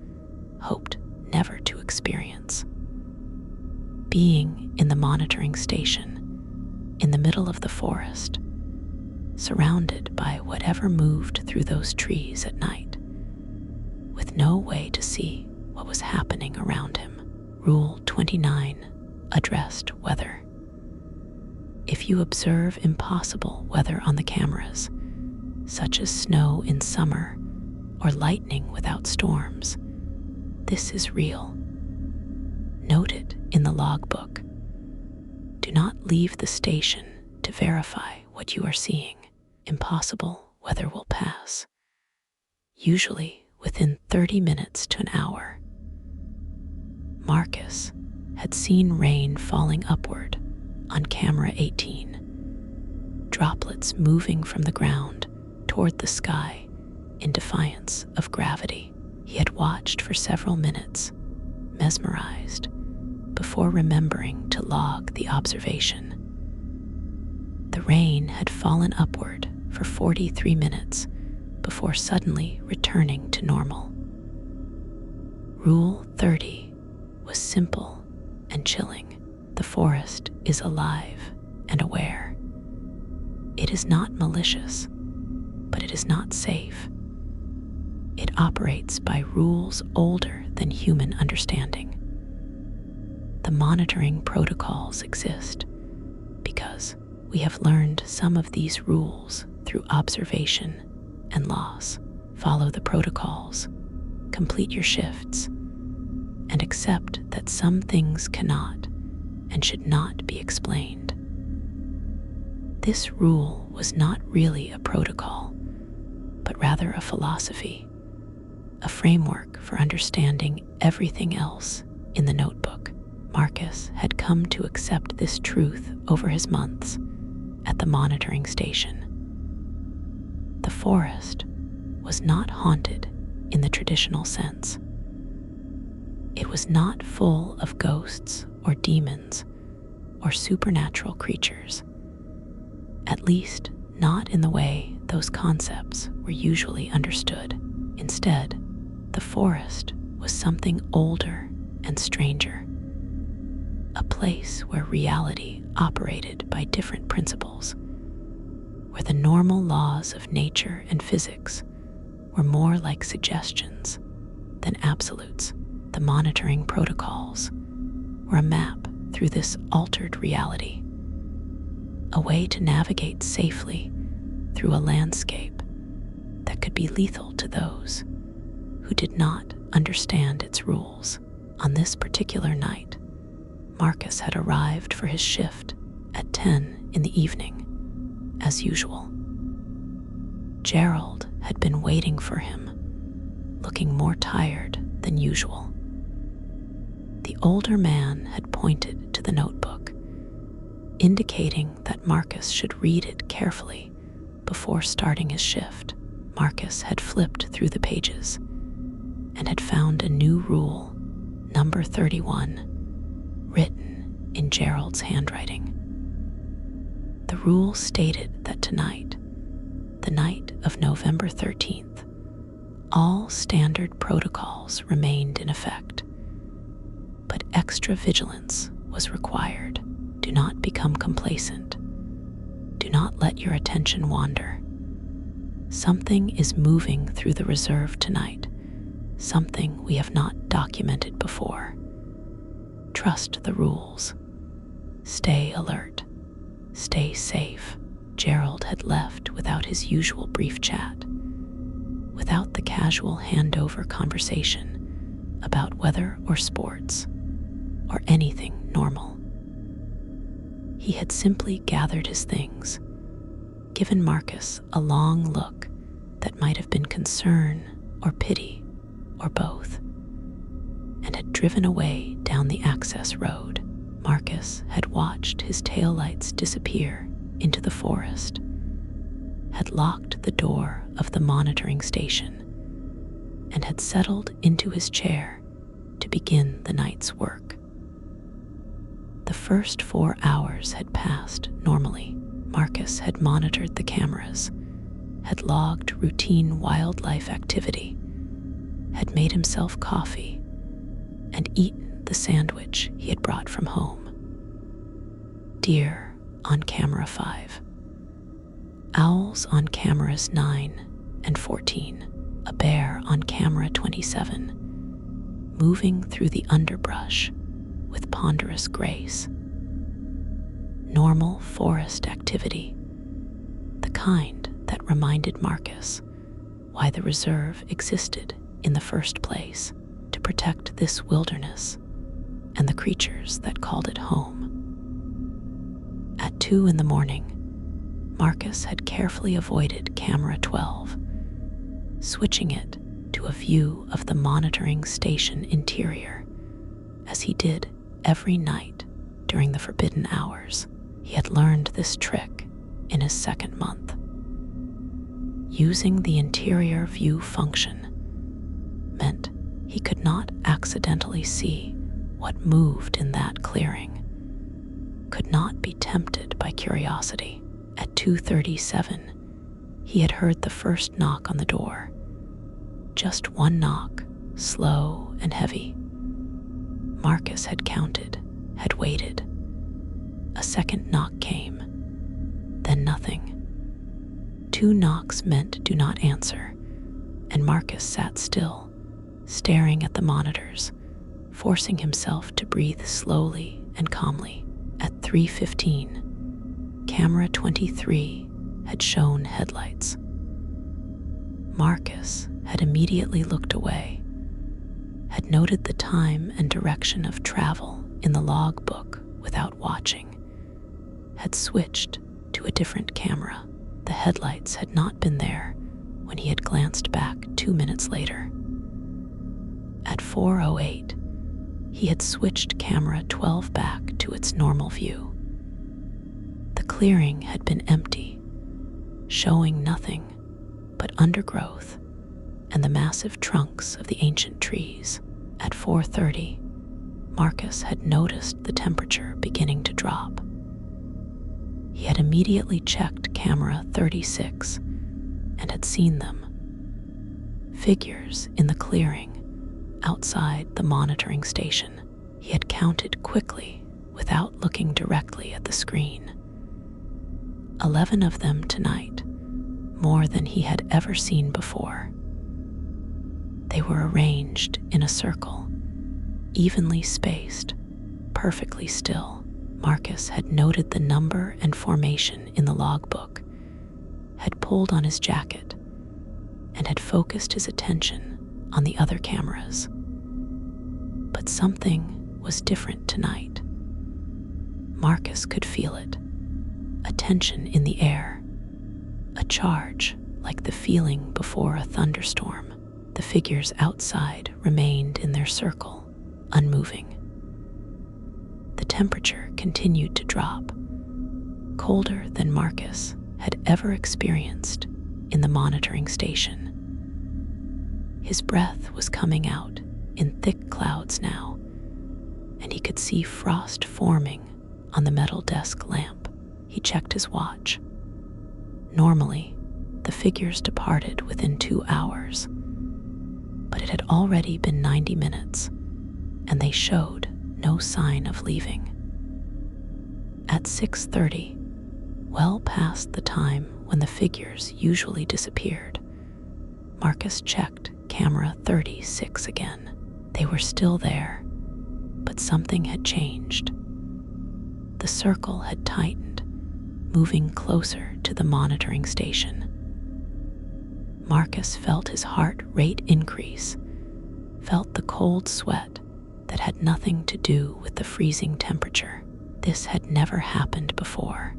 hoped never to experience. Being in the monitoring station, in the middle of the forest, surrounded by whatever moved through those trees at night, with no way to see what was happening around him. Rule 29 addressed weather. If you observe impossible weather on the cameras, such as snow in summer or lightning without storms, this is real. Note it in the logbook. Do not leave the station to verify what you are seeing. Impossible weather will pass, usually within 30 minutes to an hour. Marcus had seen rain falling upward on camera 18, droplets moving from the ground toward the sky in defiance of gravity. He had watched for several minutes, mesmerized, before remembering to log the observation. The rain had fallen upward for 43 minutes before suddenly returning to normal. Rule 30 was simple and chilling. The forest is alive and aware. It is not malicious, but it is not safe. It operates by rules older than human understanding. The monitoring protocols exist because we have learned some of these rules through observation and loss. Follow the protocols, complete your shifts, and accept that some things cannot and should not be explained. This rule was not really a protocol, but rather a philosophy, a framework for understanding everything else in the notebook. Marcus had come to accept this truth over his months at the monitoring station. The forest was not haunted in the traditional sense. It was not full of ghosts or demons or supernatural creatures, at least not in the way those concepts were usually understood. Instead, the forest was something older and stranger, a place where reality operated by different principles, where the normal laws of nature and physics were more like suggestions than absolutes. The monitoring protocols were a map through this altered reality, a way to navigate safely through a landscape that could be lethal to those who did not understand its rules. On this particular night, Marcus had arrived for his shift at 10 in the evening, as usual. Gerald had been waiting for him, looking more tired than usual. The older man had pointed to the notebook, indicating that Marcus should read it carefully before starting his shift. Marcus had flipped through the pages and had found a new rule, number 31, written in Gerald's handwriting. The rule stated that tonight, the night of November 13th, all standard protocols remained in effect, but extra vigilance was required. Do not become complacent. Do not let your attention wander. Something is moving through the reserve tonight, something we have not documented before. Trust the rules. Stay alert. Stay safe. Gerald had left without his usual brief chat, without the casual handover conversation about weather or sports, or anything normal. He had simply gathered his things, given Marcus a long look that might have been concern or pity or both, and had driven away down the access road. Marcus had watched his taillights disappear into the forest, had locked the door of the monitoring station, and had settled into his chair to begin the night's work. The first 4 hours had passed normally. Marcus had monitored the cameras, had logged routine wildlife activity, had made himself coffee, and eaten the sandwich he had brought from home. Deer on camera 5, owls on cameras 9 and 14, a bear on camera 27, moving through the underbrush with ponderous grace. Normal forest activity, the kind that reminded Marcus why the reserve existed in the first place, to protect this wilderness and the creatures that called it home. At 2 2 in the morning, Marcus had carefully avoided camera 12, switching it to a view of the monitoring station interior, as he did every night during the forbidden hours. He had learned this trick in his second month. Using the interior view function meant he could not accidentally see what moved in that clearing, could not be tempted by curiosity. At 2:37, he had heard the first knock on the door. Just one knock, slow and heavy. Marcus had counted, had waited. A second knock came, then nothing. 2 knocks meant do not answer, and Marcus sat still, staring at the monitors, forcing himself to breathe slowly and calmly. At 3:15, camera 23 had shown headlights. Marcus had immediately looked away, had noted the time and direction of travel in the logbook without watching, had switched to a different camera. The headlights had not been there when he had glanced back 2 minutes later. At 4:08, he had switched camera 12 back to its normal view. The clearing had been empty, showing nothing but undergrowth and the massive trunks of the ancient trees. At 4:30, Marcus had noticed the temperature beginning to drop. He had immediately checked camera 36 and had seen them. Figures in the clearing outside the monitoring station. He had counted quickly without looking directly at the screen. 11 of them tonight, more than he had ever seen before. They were arranged in a circle, evenly spaced, perfectly still. Marcus had noted the number and formation in the logbook, had pulled on his jacket, and had focused his attention on the other cameras. But something was different tonight. Marcus could feel it, a tension in the air, a charge like the feeling before a thunderstorm. The figures outside remained in their circle, unmoving. The temperature continued to drop, colder than Marcus had ever experienced in the monitoring station. His breath was coming out in thick clouds now, and he could see frost forming on the metal desk lamp. He checked his watch. Normally, the figures departed within 2 hours, but it had already been 90 minutes, and they showed no sign of leaving. At 6:30, well past the time when the figures usually disappeared, Marcus checked camera 36 again. They were still there, but something had changed. The circle had tightened, moving closer to the monitoring station. Marcus felt his heart rate increase, felt the cold sweat that had nothing to do with the freezing temperature. This had never happened before.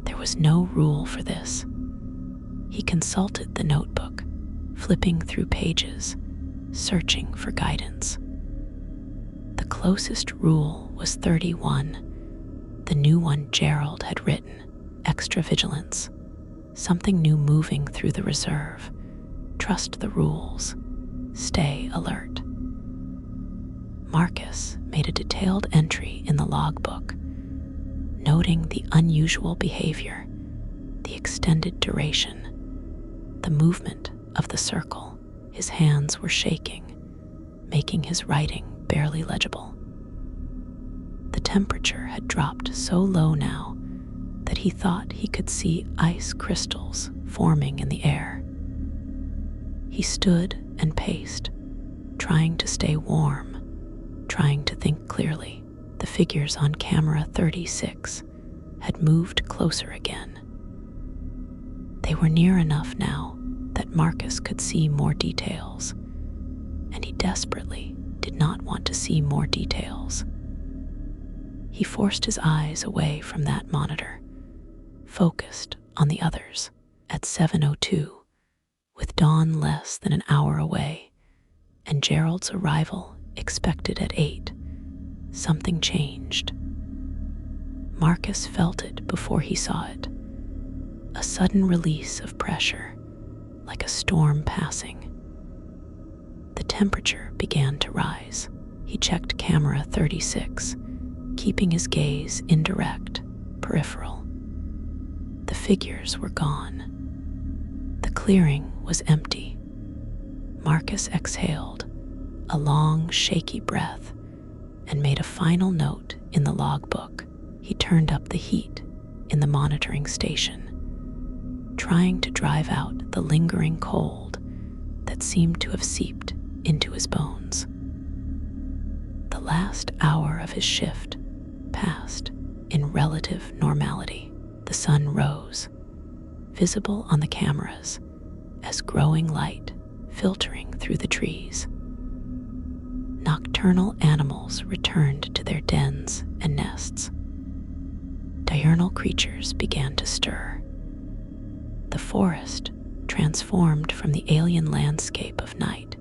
There was no rule for this. He consulted the notebook, flipping through pages, searching for guidance. The closest rule was 31, the new one Gerald had written: extra vigilance, something new moving through the reserve. Trust the rules, stay alert. Marcus made a detailed entry in the logbook, noting the unusual behavior, the extended duration, the movement of the circle. His hands were shaking, making his writing barely legible. The temperature had dropped so low now that he thought he could see ice crystals forming in the air. He stood and paced, trying to stay warm, trying to think clearly. The figures on camera 36 had moved closer again. They were near enough now that Marcus could see more details, and he desperately did not want to see more details. He forced his eyes away from that monitor, focused on the others. At 7:02, with dawn less than an hour away, and Gerald's arrival expected at 8, something changed. Marcus felt it before he saw it. A sudden release of pressure, like a storm passing. The temperature began to rise. He checked camera 36, keeping his gaze indirect, peripheral. The figures were gone. The clearing was empty. Marcus exhaled a long, shaky breath and made a final note in the logbook. He turned up the heat in the monitoring station, trying to drive out the lingering cold that seemed to have seeped into his bones. The last hour of his shift passed in relative normality. The sun rose, visible on the cameras as growing light filtering through the trees. Nocturnal animals returned to their dens and nests. Diurnal creatures began to stir. The forest transformed from the alien landscape of night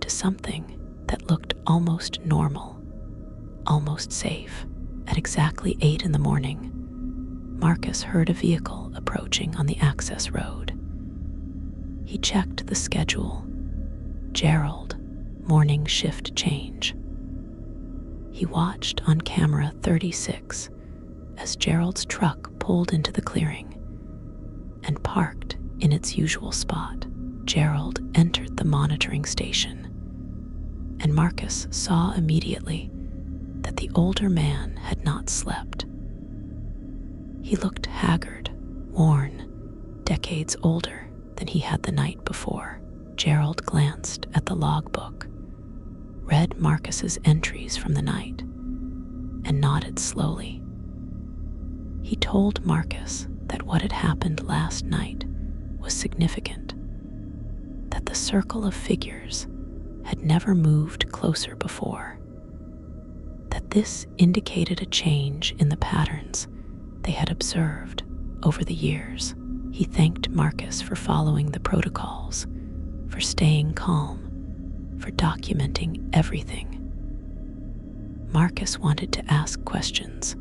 to something that looked almost normal, almost safe. At exactly 8 in the morning, Marcus heard a vehicle approaching on the access road. He checked the schedule. Gerald, morning shift change. He watched on camera 36 as Gerald's truck pulled into the clearing and parked in its usual spot. Gerald entered the monitoring station, and Marcus saw immediately that the older man had not slept. He looked haggard, worn, decades older than he had the night before. Gerald glanced at the logbook, read Marcus's entries from the night, and nodded slowly. He told Marcus that what had happened last night was significant, that the circle of figures had never moved closer before, that this indicated a change in the patterns they had observed over the years. He thanked Marcus for following the protocols, for staying calm, for documenting everything. Marcus wanted to ask questions,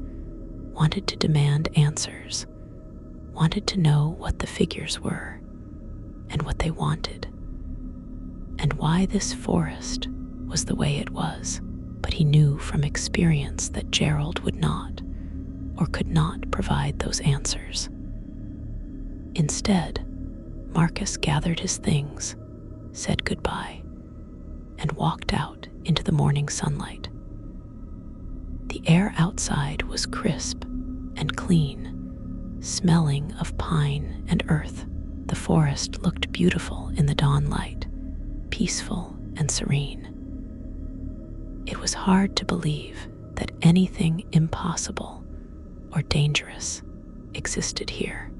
wanted to demand answers, wanted to know what the figures were, and what they wanted, and why this forest was the way it was. But he knew from experience that Gerald would not, or could not, provide those answers. Instead, Marcus gathered his things, said goodbye, and walked out into the morning sunlight. The air outside was crisp and clean, smelling of pine and earth. The forest looked beautiful in the dawn light, peaceful and serene. It was hard to believe that anything impossible or dangerous existed here.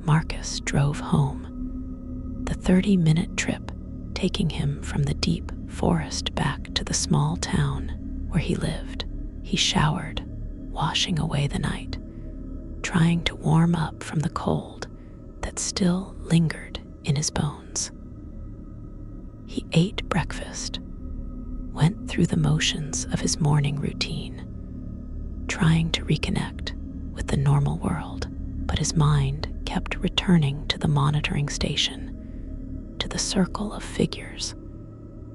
Marcus drove home, the 30-minute trip taking him from the deep forest back to the small town where he lived. He showered, washing away the night, trying to warm up from the cold that still lingered in his bones. He ate breakfast, went through the motions of his morning routine, trying to reconnect with the normal world, but his mind kept returning to the monitoring station, to the circle of figures,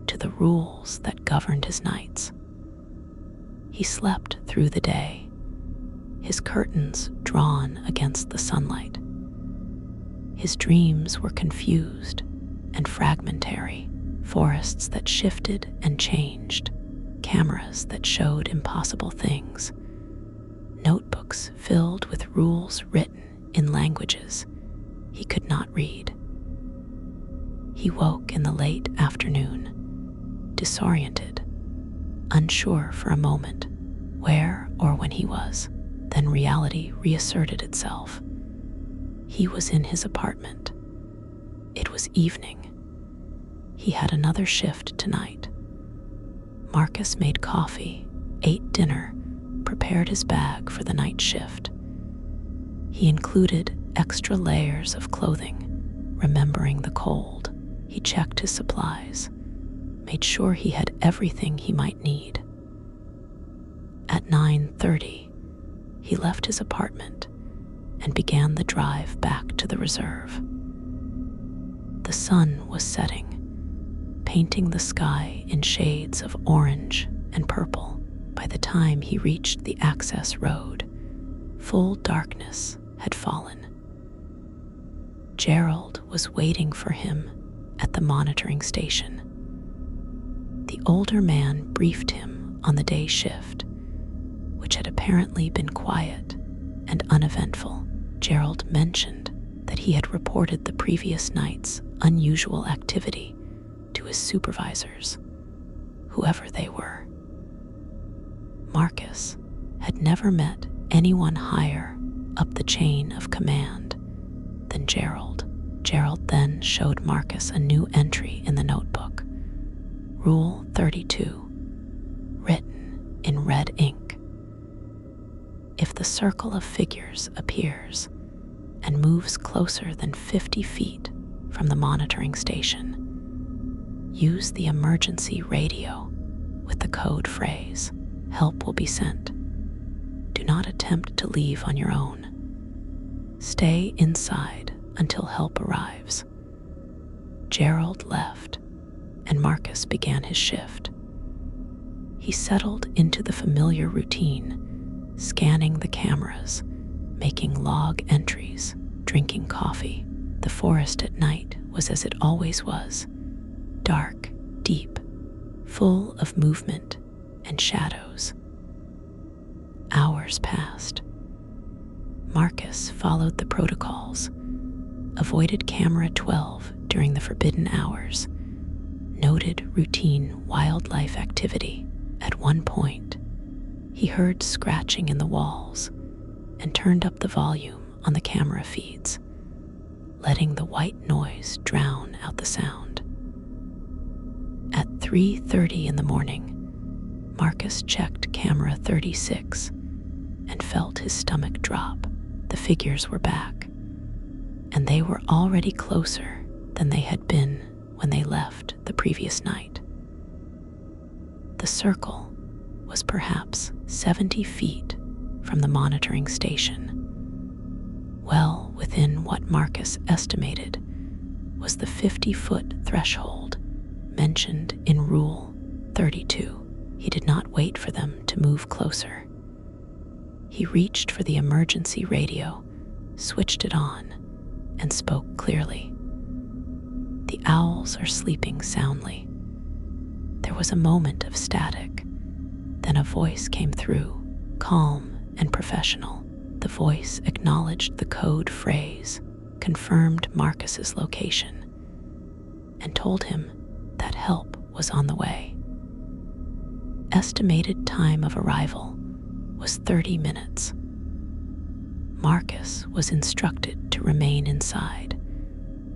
to the rules that governed his nights. He slept through the day, his curtains drawn against the sunlight. His dreams were confused and fragmentary, forests that shifted and changed, cameras that showed impossible things, notebooks filled with rules written in languages he could not read. He woke in the late afternoon, disoriented, unsure for a moment where or when he was. Then reality reasserted itself. He was in his apartment. It was evening. He had another shift tonight. Marcus made coffee, ate dinner, prepared his bag for the night shift. He included extra layers of clothing, remembering the cold. He checked his supplies, made sure he had everything he might need. At 9:30, he left his apartment and began the drive back to the reserve. The sun was setting, painting the sky in shades of orange and purple. By the time he reached the access road, full darkness had fallen. Gerald was waiting for him at the monitoring station. The older man briefed him on the day shift, which had apparently been quiet and uneventful. Gerald mentioned that he had reported the previous night's unusual activity to his supervisors, whoever they were. Marcus had never met anyone higher up the chain of command than Gerald. Gerald then showed Marcus a new entry in the notebook. Rule 32, written in red ink. If the circle of figures appears and moves closer than 50 feet from the monitoring station, use the emergency radio with the code phrase, "Help will be sent." Do not attempt to leave on your own. Stay inside until help arrives. Gerald left, and Marcus began his shift. He settled into the familiar routine, scanning the cameras, making log entries, drinking coffee. The forest at night was as it always was, dark, deep, full of movement and shadows. Hours passed. Marcus followed the protocols, avoided camera 12 during the forbidden hours, noted routine wildlife activity. At one point, he heard scratching in the walls and turned up the volume on the camera feeds, letting the white noise drown out the sound. At 3:30 in the morning, Marcus checked camera 36 and felt his stomach drop. The figures were back, and they were already closer than they had been when they left the previous night. The circle was perhaps 70 feet from the monitoring station, well within what Marcus estimated was the 50-foot threshold mentioned in Rule 32. He did not wait for them to move closer. He reached for the emergency radio, switched it on, and spoke clearly. "The owls are sleeping soundly." There was a moment of static. Then a voice came through, calm and professional. The voice acknowledged the code phrase, confirmed Marcus's location, and told him that help was on the way. Estimated time of arrival was 30 minutes. Marcus was instructed to remain inside,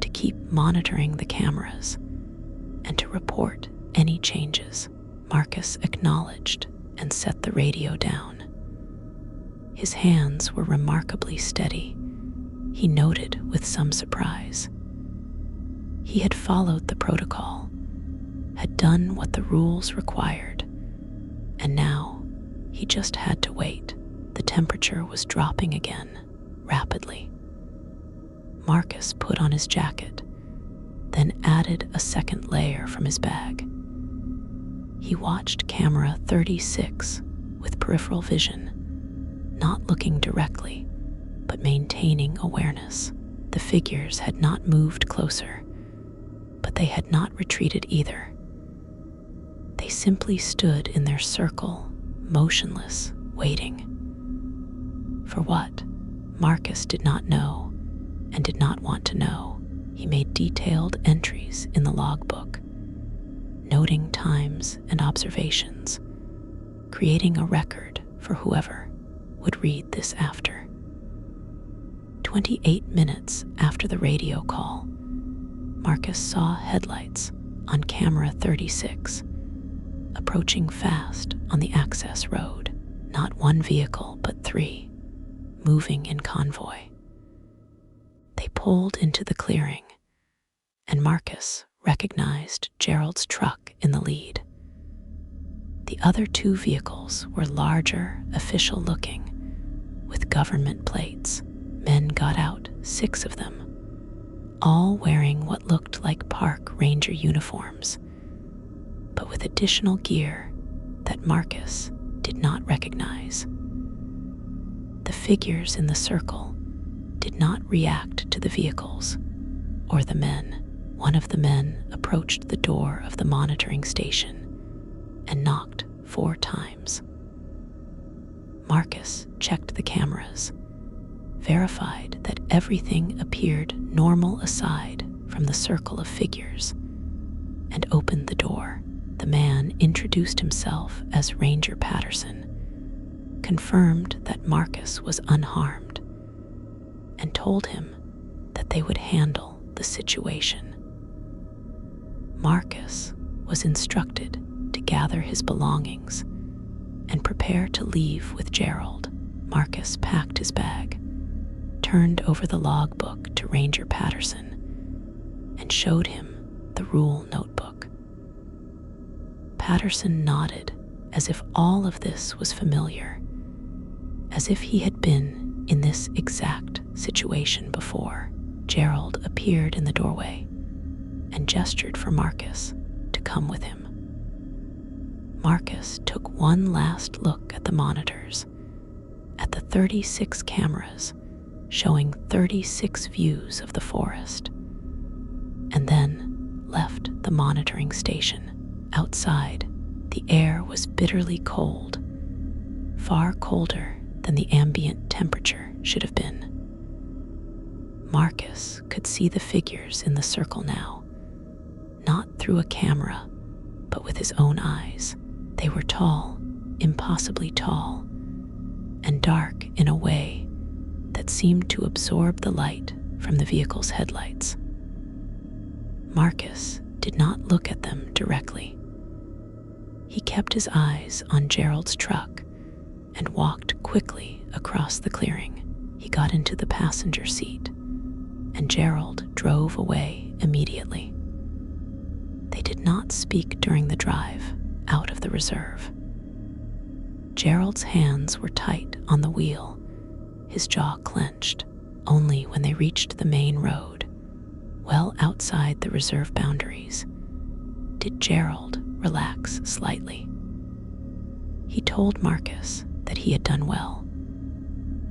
to keep monitoring the cameras, and to report any changes. Marcus acknowledged and set the radio down. His hands were remarkably steady, he noted with some surprise. He had followed the protocol, had done what the rules required, and now he just had to wait. The temperature was dropping again, rapidly. Marcus put on his jacket, then added a second layer from his bag. He watched camera 36 with peripheral vision, not looking directly, but maintaining awareness. The figures had not moved closer, but they had not retreated either. They simply stood in their circle, motionless, waiting. For what? Marcus did not know and did not want to know. He made detailed entries in the logbook, noting times and observations, creating a record for whoever would read this after. 28 minutes after the radio call, Marcus saw headlights on camera 36, approaching fast on the access road. not one vehicle, but three, moving in convoy. They pulled into the clearing, and Marcus recognized Gerald's truck in the lead. The other two vehicles were larger, official-looking, with government plates. Men got out, 6 of them, all wearing what looked like park ranger uniforms, but with additional gear that Marcus did not recognize. The figures in the circle did not react to the vehicles or the men. One of the men approached the door of the monitoring station and knocked 4 times. Marcus checked the cameras, verified that everything appeared normal aside from the circle of figures, and opened the door. The man introduced himself as Ranger Patterson, confirmed that Marcus was unharmed, and told him that they would handle the situation. Marcus was instructed to gather his belongings and prepare to leave with Gerald. Marcus packed his bag, turned over the logbook to Ranger Patterson, and showed him the rule notebook. Patterson nodded as if all of this was familiar, as if he had been in this exact situation before. Gerald appeared in the doorway and gestured for Marcus to come with him. Marcus took one last look at the monitors, at the 36 cameras showing 36 views of the forest, and then left the monitoring station. Outside, the air was bitterly cold, far colder than the ambient temperature should have been. Marcus could see the figures in the circle now, not through a camera, but with his own eyes. They were tall, impossibly tall, and dark in a way that seemed to absorb the light from the vehicle's headlights. Marcus did not look at them directly. He kept his eyes on Gerald's truck and walked quickly across the clearing. He got into the passenger seat, and Gerald drove away immediately. They did not speak during the drive out of the reserve. Gerald's hands were tight on the wheel, his jaw clenched. Only when they reached the main road, well outside the reserve boundaries, did Gerald relax slightly. He told Marcus that he had done well,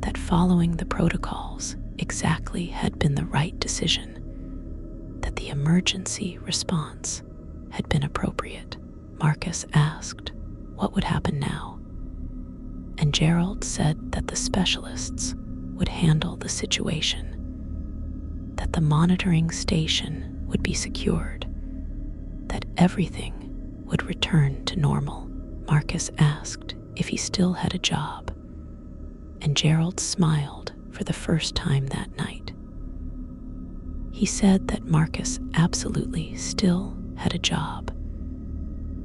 that following the protocols exactly had been the right decision, that the emergency response had been appropriate. Marcus asked what would happen now, and Gerald said that the specialists would handle the situation, that the monitoring station would be secured, that everything would return to normal. Marcus asked if he still had a job, and Gerald smiled for the first time that night. He said that Marcus absolutely still had a job,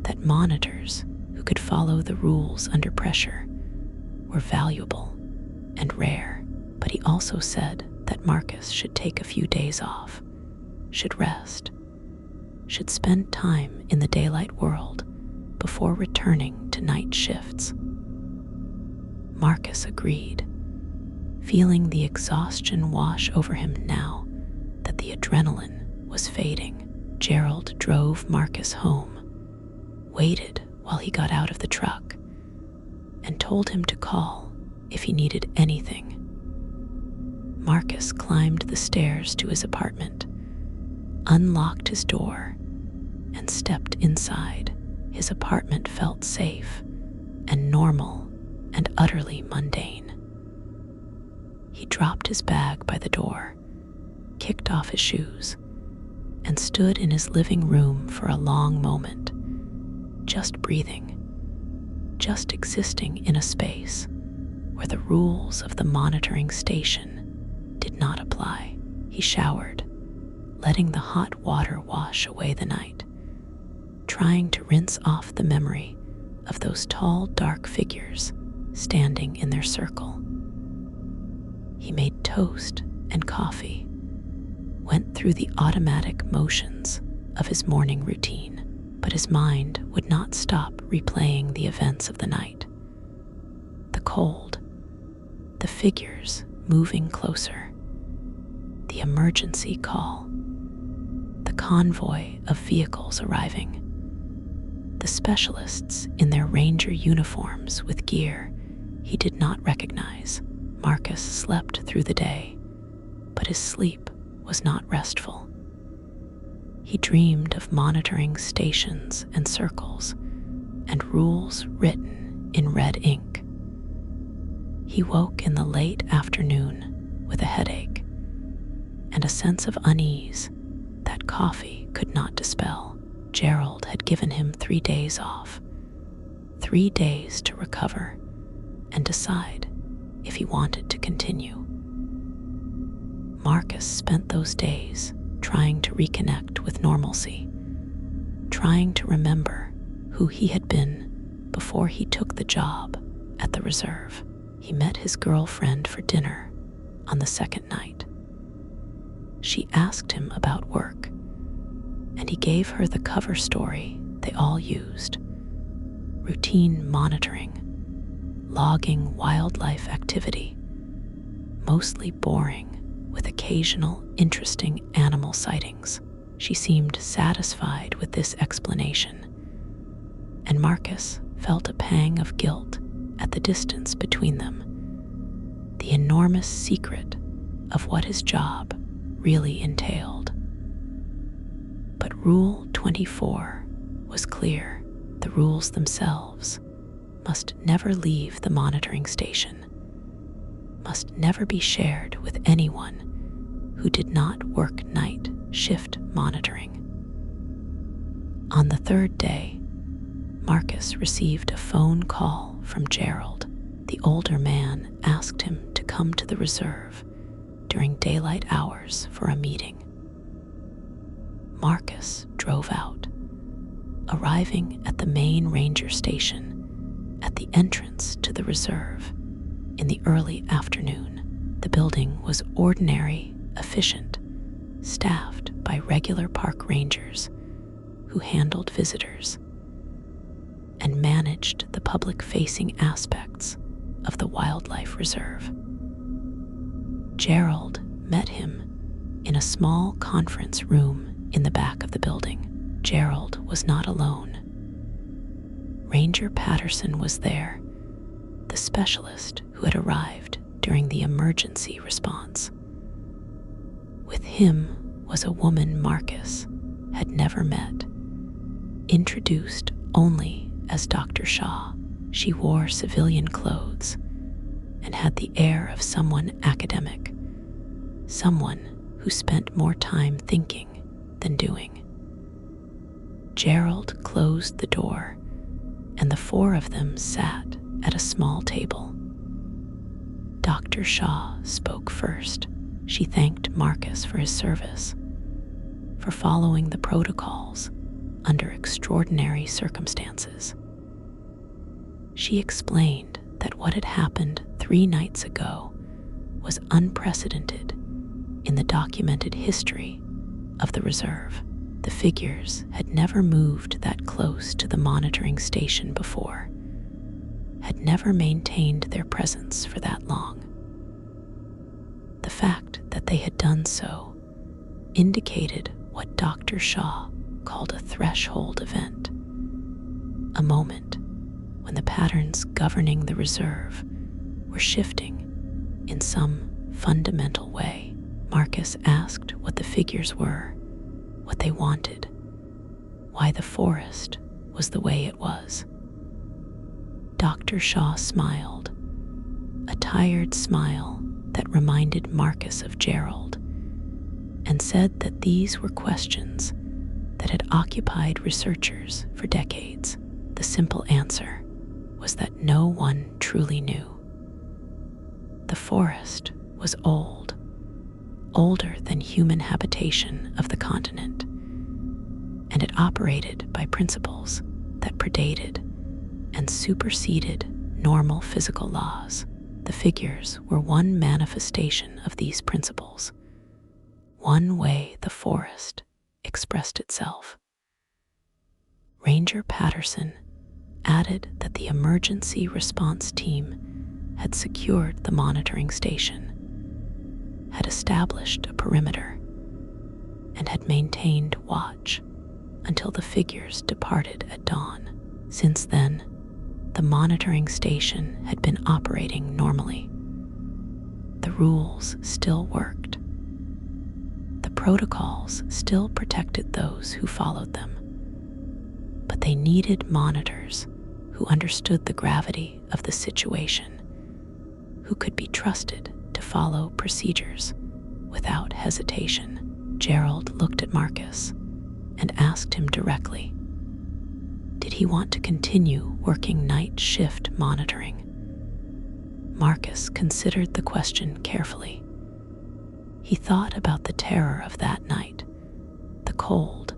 that monitors who could follow the rules under pressure were valuable and rare, but he also said that Marcus should take a few days off, should rest, should spend time in the daylight world before returning to night shifts. Marcus agreed, feeling the exhaustion wash over him now that the adrenaline was fading. Gerald drove Marcus home, waited while he got out of the truck, and told him to call if he needed anything. Marcus climbed the stairs to his apartment, unlocked his door, and stepped inside. His apartment felt safe and normal and utterly mundane. He dropped his bag by the door, kicked off his shoes, and stood in his living room for a long moment, just breathing, just existing in a space where the rules of the monitoring station did not apply. He showered, letting the hot water wash away the night, trying to rinse off the memory of those tall, dark figures standing in their circle. He made toast and coffee, went through the automatic motions of his morning routine, but his mind would not stop replaying the events of the night. The cold, the figures moving closer, the emergency call, the convoy of vehicles arriving, the specialists in their ranger uniforms with gear he did not recognize. Marcus slept through the day, but his sleep was not restful. He dreamed of monitoring stations and circles and rules written in red ink. He woke in the late afternoon with a headache and a sense of unease that coffee could not dispel. Gerald had given him 3 days off, 3 days to recover and decide if he wanted to continue. Marcus spent those days trying to reconnect with normalcy, trying to remember who he had been before he took the job at the reserve. He met his girlfriend for dinner on the second night. She asked him about work, and he gave her the cover story they all used: routine monitoring, logging wildlife activity, mostly boring with occasional interesting animal sightings. She seemed satisfied with this explanation, and Marcus felt a pang of guilt at the distance between them, the enormous secret of what his job really entailed. But Rule 24 was clear. The rules themselves must never leave the monitoring station, must never be shared with anyone who did not work night shift monitoring. On the third day, Marcus received a phone call from Gerald. The older man asked him to come to the reserve during daylight hours for a meeting. Marcus drove out, arriving at the main ranger station at the entrance to the reserve in the early afternoon. The building was ordinary, efficient, staffed by regular park rangers who handled visitors and managed the public-facing aspects of the wildlife reserve. Gerald met him in a small conference room in the back of the building. Gerald was not alone. Ranger Patterson was there, the specialist who had arrived during the emergency response. With him was a woman Marcus had never met, introduced only as Dr. Shaw. She wore civilian clothes and had the air of someone academic, someone who spent more time thinking than doing. Gerald closed the door, and the four of them sat at a small table. Dr. Shaw spoke first. She thanked Marcus for his service, for following the protocols under extraordinary circumstances. She explained that what had happened 3 nights ago was unprecedented in the documented history of the reserve. The figures had never moved that close to the monitoring station before, had never maintained their presence for that long. The fact that they had done so indicated what Dr. Shaw called a threshold event, a moment when the patterns governing the reserve were shifting in some fundamental way. Marcus asked what the figures were, what they wanted, why the forest was the way it was. Dr. Shaw smiled, a tired smile that reminded Marcus of Gerald, and said that these were questions that had occupied researchers for decades. The simple answer was that no one truly knew. The forest was old, older than human habitation of the continent, and it operated by principles that predated and superseded normal physical laws. The figures were one manifestation of these principles, one way the forest expressed itself. Ranger Patterson added that the emergency response team had secured the monitoring station, had established a perimeter, and had maintained watch until the figures departed at dawn. Since then, the monitoring station had been operating normally. The rules still worked. The protocols still protected those who followed them. But they needed monitors who understood the gravity of the situation, who could be trusted to follow procedures without hesitation. Gerald looked at Marcus and asked him directly, did he want to continue working night shift monitoring? Marcus considered the question carefully. He thought about the terror of that night, the cold,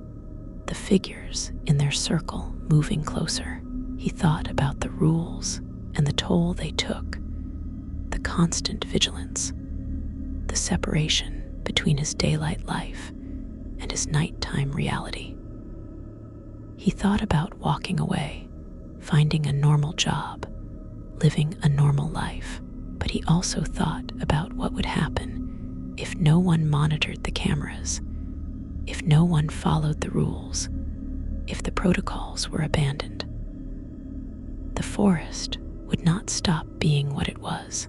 the figures in their circle moving closer. He thought about the rules and the toll they took, the constant vigilance, the separation between his daylight life and his nighttime reality. He thought about walking away, finding a normal job, living a normal life, but he also thought about what would happen if no one monitored the cameras, if no one followed the rules, if the protocols were abandoned. The forest would not stop being what it was.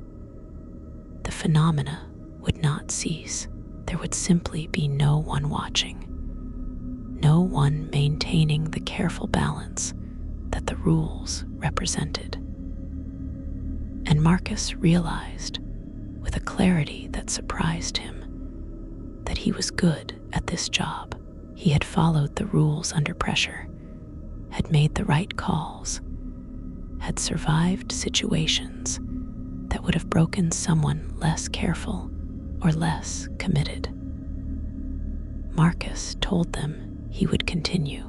The phenomena would not cease. There would simply be no one watching, no one maintaining the careful balance that the rules represented. And Marcus realized, with a clarity that surprised him, that he was good at this job. He had followed the rules under pressure, had made the right calls, had survived situations that would have broken someone less careful or less committed. Marcus told them he would continue.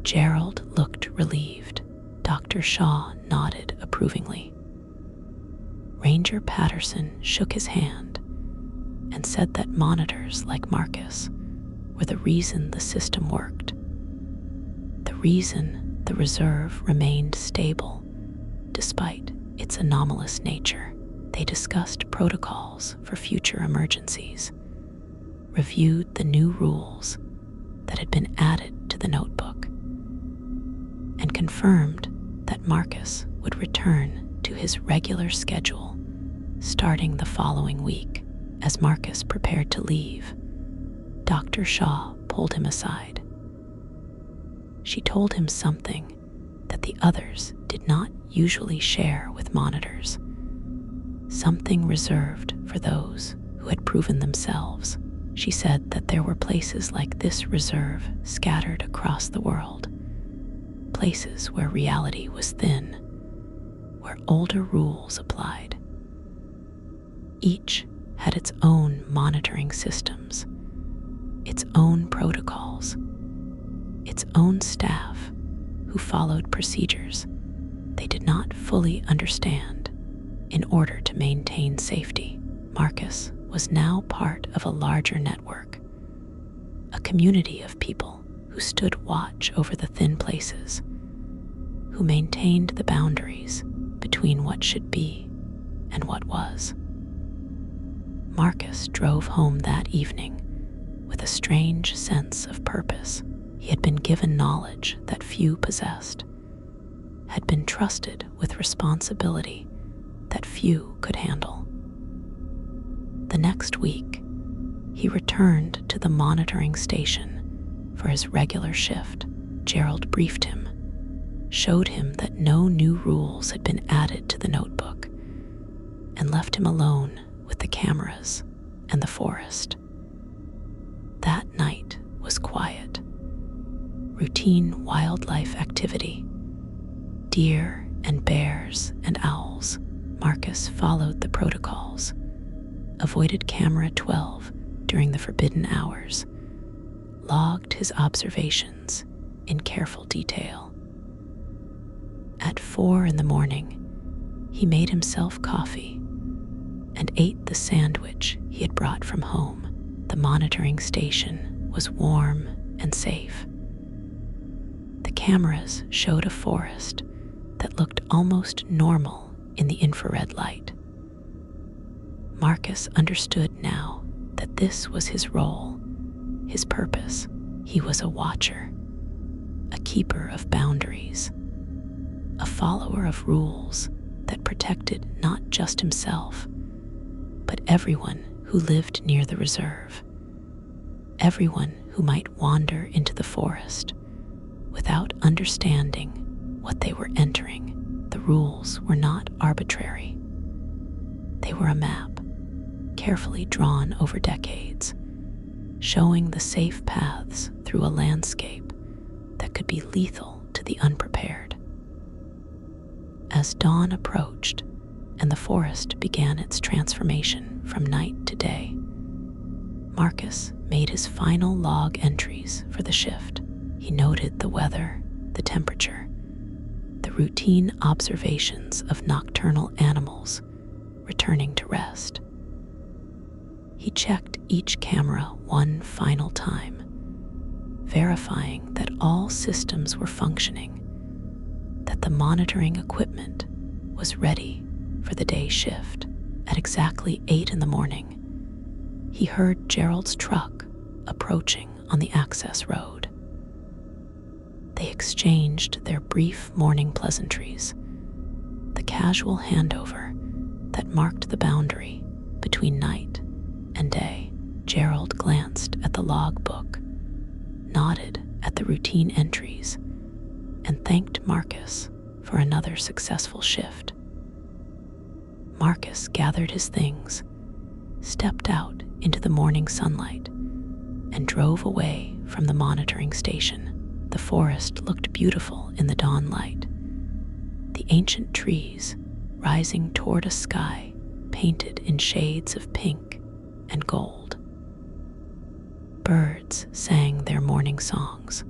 Gerald looked relieved. Dr. Shaw nodded approvingly. Ranger Patterson shook his hand and said that monitors like Marcus were the reason the system worked, the reason the reserve remained stable despite its anomalous nature. They discussed protocols for future emergencies, reviewed the new rules that had been added to the notebook, and confirmed that Marcus would return to his regular schedule starting the following week. As Marcus prepared to leave, Dr. Shaw pulled him aside. She told him something that the others did not usually share with monitors, something reserved for those who had proven themselves. She said that there were places like this reserve scattered across the world, places where reality was thin, where older rules applied. Each had its own monitoring systems, its own protocols, its own staff who followed procedures they did not fully understand in order to maintain safety. Marcus was now part of a larger network, a community of people who stood watch over the thin places, who maintained the boundaries between what should be and what was. Marcus drove home that evening with a strange sense of purpose. He had been given knowledge that few possessed, had been trusted with responsibility that few could handle. The next week, he returned to the monitoring station for his regular shift. Gerald briefed him, showed him that no new rules had been added to the notebook, and left him alone with the cameras and the forest. That night was quiet. Routine wildlife activity, deer and bears and owls. Marcus followed the protocols, avoided camera 12 during the forbidden hours, logged his observations in careful detail. At 4 in the morning, he made himself coffee and ate the sandwich he had brought from home. The monitoring station was warm and safe. The cameras showed a forest that looked almost normal in the infrared light. Marcus understood now that this was his role, his purpose. He was a watcher, a keeper of boundaries, a follower of rules that protected not just himself, but everyone who lived near the reserve, everyone who might wander into the forest without understanding what they were entering. The rules were not arbitrary. They were a map, carefully drawn over decades, showing the safe paths through a landscape that could be lethal to the unprepared. As dawn approached and the forest began its transformation from night to day, Marcus made his final log entries for the shift. He noted the weather, the temperature, the routine observations of nocturnal animals returning to rest. He checked each camera one final time, verifying that all systems were functioning, that the monitoring equipment was ready for the day shift. At exactly 8 in the morning, he heard Gerald's truck approaching on the access road. They exchanged their brief morning pleasantries, the casual handover that marked the boundary between night and day. Gerald glanced at the logbook, nodded at the routine entries, and thanked Marcus for another successful shift. Marcus gathered his things, stepped out into the morning sunlight, and drove away from the monitoring station. The forest looked beautiful in the dawn light, the ancient trees rising toward a sky painted in shades of pink and gold. Birds sang their morning songs.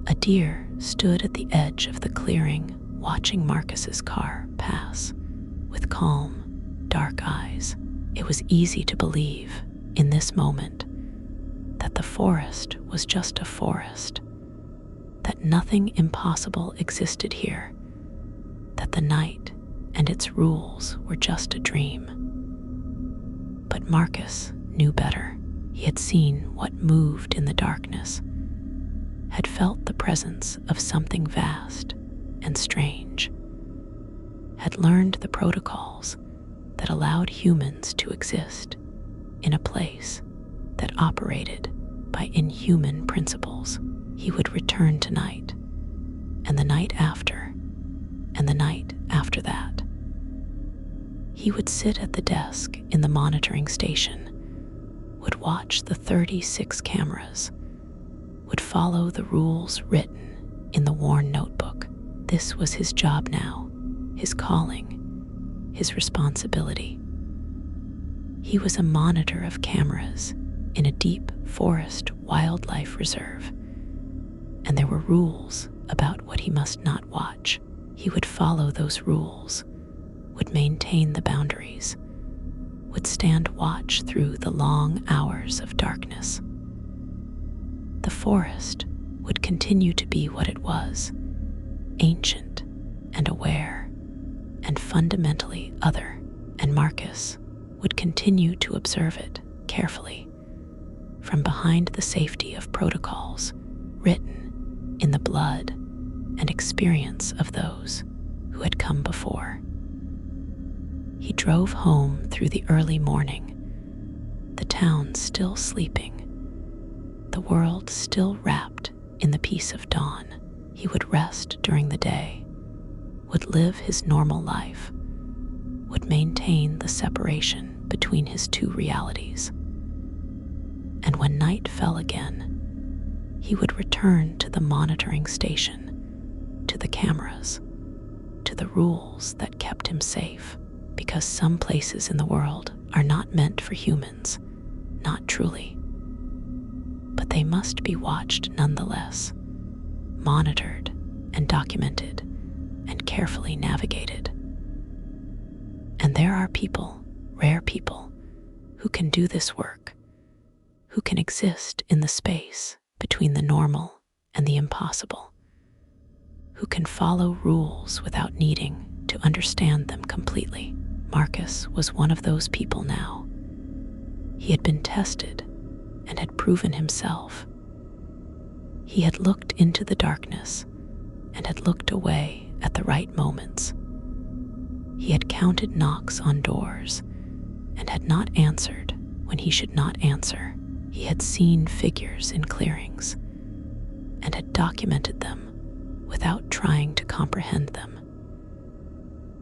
A deer stood at the edge of the clearing, watching Marcus's car pass with calm, dark eyes. It was easy to believe, in this moment, that the forest was just a forest, that nothing impossible existed here, that the night and its rules were just a dream. But Marcus knew better. He had seen what moved in the darkness, had felt the presence of something vast and strange, had learned the protocols that allowed humans to exist in a place that operated by inhuman principles. He would return tonight, and the night after, and the night after that. He would sit at the desk in the monitoring station, would watch the 36 cameras, would follow the rules written in the worn notebook. This was his job now, his calling, his responsibility. He was a monitor of cameras in a deep forest wildlife reserve, and there were rules about what he must not watch. He would follow those rules, would maintain the boundaries, would stand watch through the long hours of darkness. The forest would continue to be what it was, ancient and aware, and fundamentally other, and Marcus would continue to observe it carefully from behind the safety of protocols written in the blood and experience of those who had come before. He drove home through the early morning, the town still sleeping, the world still wrapped in the peace of dawn. He would rest during the day, would live his normal life, would maintain the separation between his two realities. And when night fell again, he would return to the monitoring station, to the cameras, to the rules that kept him safe, because some places in the world are not meant for humans, not truly. But they must be watched nonetheless, monitored and documented, carefully navigated. And there are people, rare people, who can do this work, who can exist in the space between the normal and the impossible, who can follow rules without needing to understand them completely. Marcus was one of those people now. He had been tested and had proven himself. He had looked into the darkness and had looked away at the right moments. He had counted knocks on doors and had not answered when he should not answer. He had seen figures in clearings and had documented them without trying to comprehend them.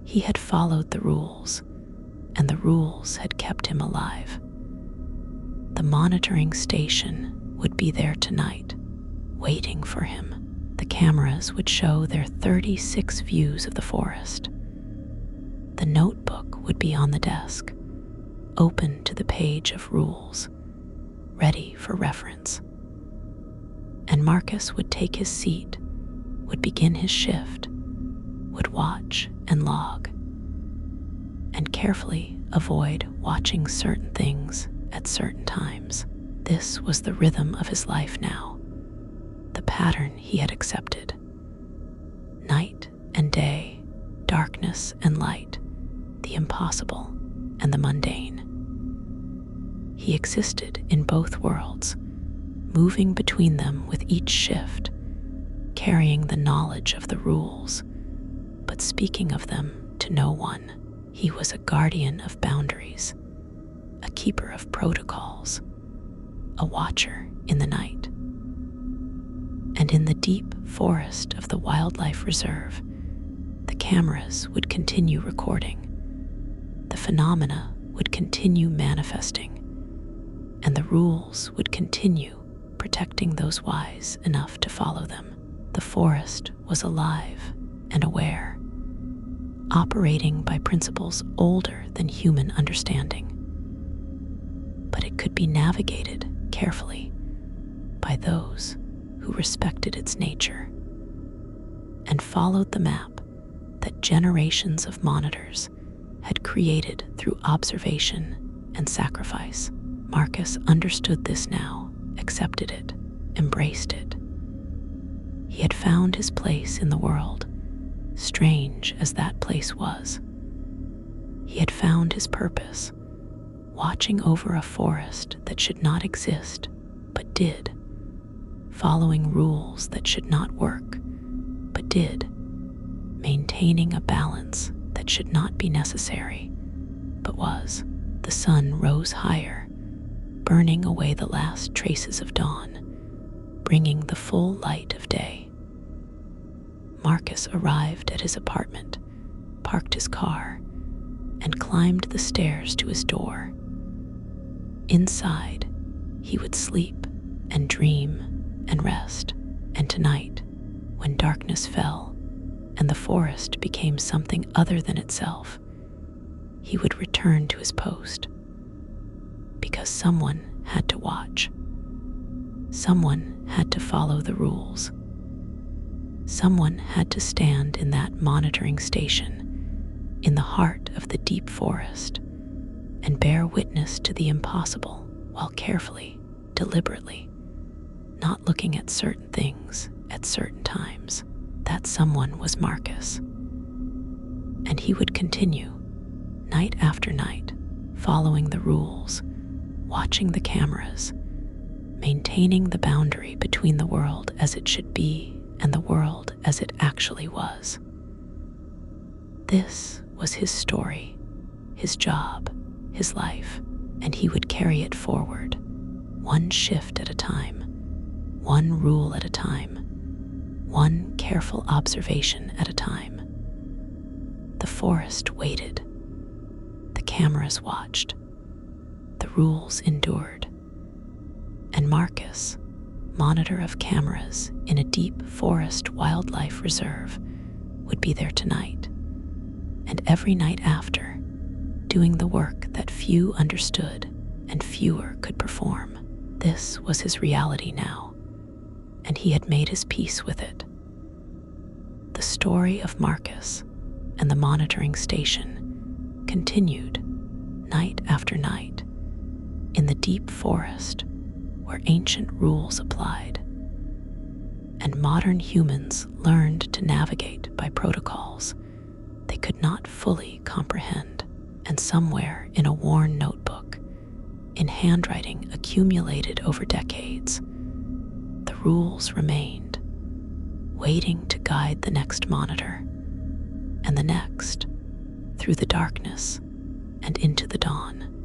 He had followed the rules, and the rules had kept him alive. The monitoring station would be there tonight, waiting for him. The cameras would show their 36 views of the forest. The notebook would be on the desk, open to the page of rules, ready for reference. And Marcus would take his seat, would begin his shift, would watch and log, and carefully avoid watching certain things at certain times. This was the rhythm of his life now, the pattern he had accepted. Night and day, darkness and light, the impossible and the mundane. He existed in both worlds, moving between them with each shift, carrying the knowledge of the rules, but speaking of them to no one. He was a guardian of boundaries, a keeper of protocols, a watcher in the night. And in the deep forest of the wildlife reserve, the cameras would continue recording. The phenomena would continue manifesting, and the rules would continue protecting those wise enough to follow them. The forest was alive and aware, operating by principles older than human understanding. But it could be navigated carefully by those who respected its nature and followed the map that generations of monitors had created through observation and sacrifice. Marcus understood this now, accepted it, embraced it. He had found his place in the world, strange as that place was. He had found his purpose, watching over a forest that should not exist, but did, following rules that should not work, but did, maintaining a balance that should not be necessary, but was. The sun rose higher, burning away the last traces of dawn, bringing the full light of day. Marcus arrived at his apartment, parked his car, and climbed the stairs to his door. Inside, he would sleep and dream and rest, and tonight, when darkness fell and the forest became something other than itself, he would return to his post, because someone had to watch. Someone had to follow the rules. Someone had to stand in that monitoring station in the heart of the deep forest and bear witness to the impossible while carefully, deliberately, not looking at certain things at certain times. That someone was Marcus. And he would continue, night after night, following the rules, watching the cameras, maintaining the boundary between the world as it should be and the world as it actually was. This was his story, his job, his life, and he would carry it forward, one shift at a time, one rule at a time, one careful observation at a time. The forest waited. The cameras watched. The rules endured. And Marcus, monitor of cameras in a deep forest wildlife reserve, would be there tonight, and every night after, doing the work that few understood and fewer could perform. This was his reality now, and he had made his peace with it. the story of Marcus and the monitoring station continued night after night in the deep forest where ancient rules applied, and modern humans learned to navigate by protocols they could not fully comprehend. And somewhere in a worn notebook, in handwriting accumulated over decades, the rules remained, waiting to guide the next monitor and the next through the darkness and into the dawn.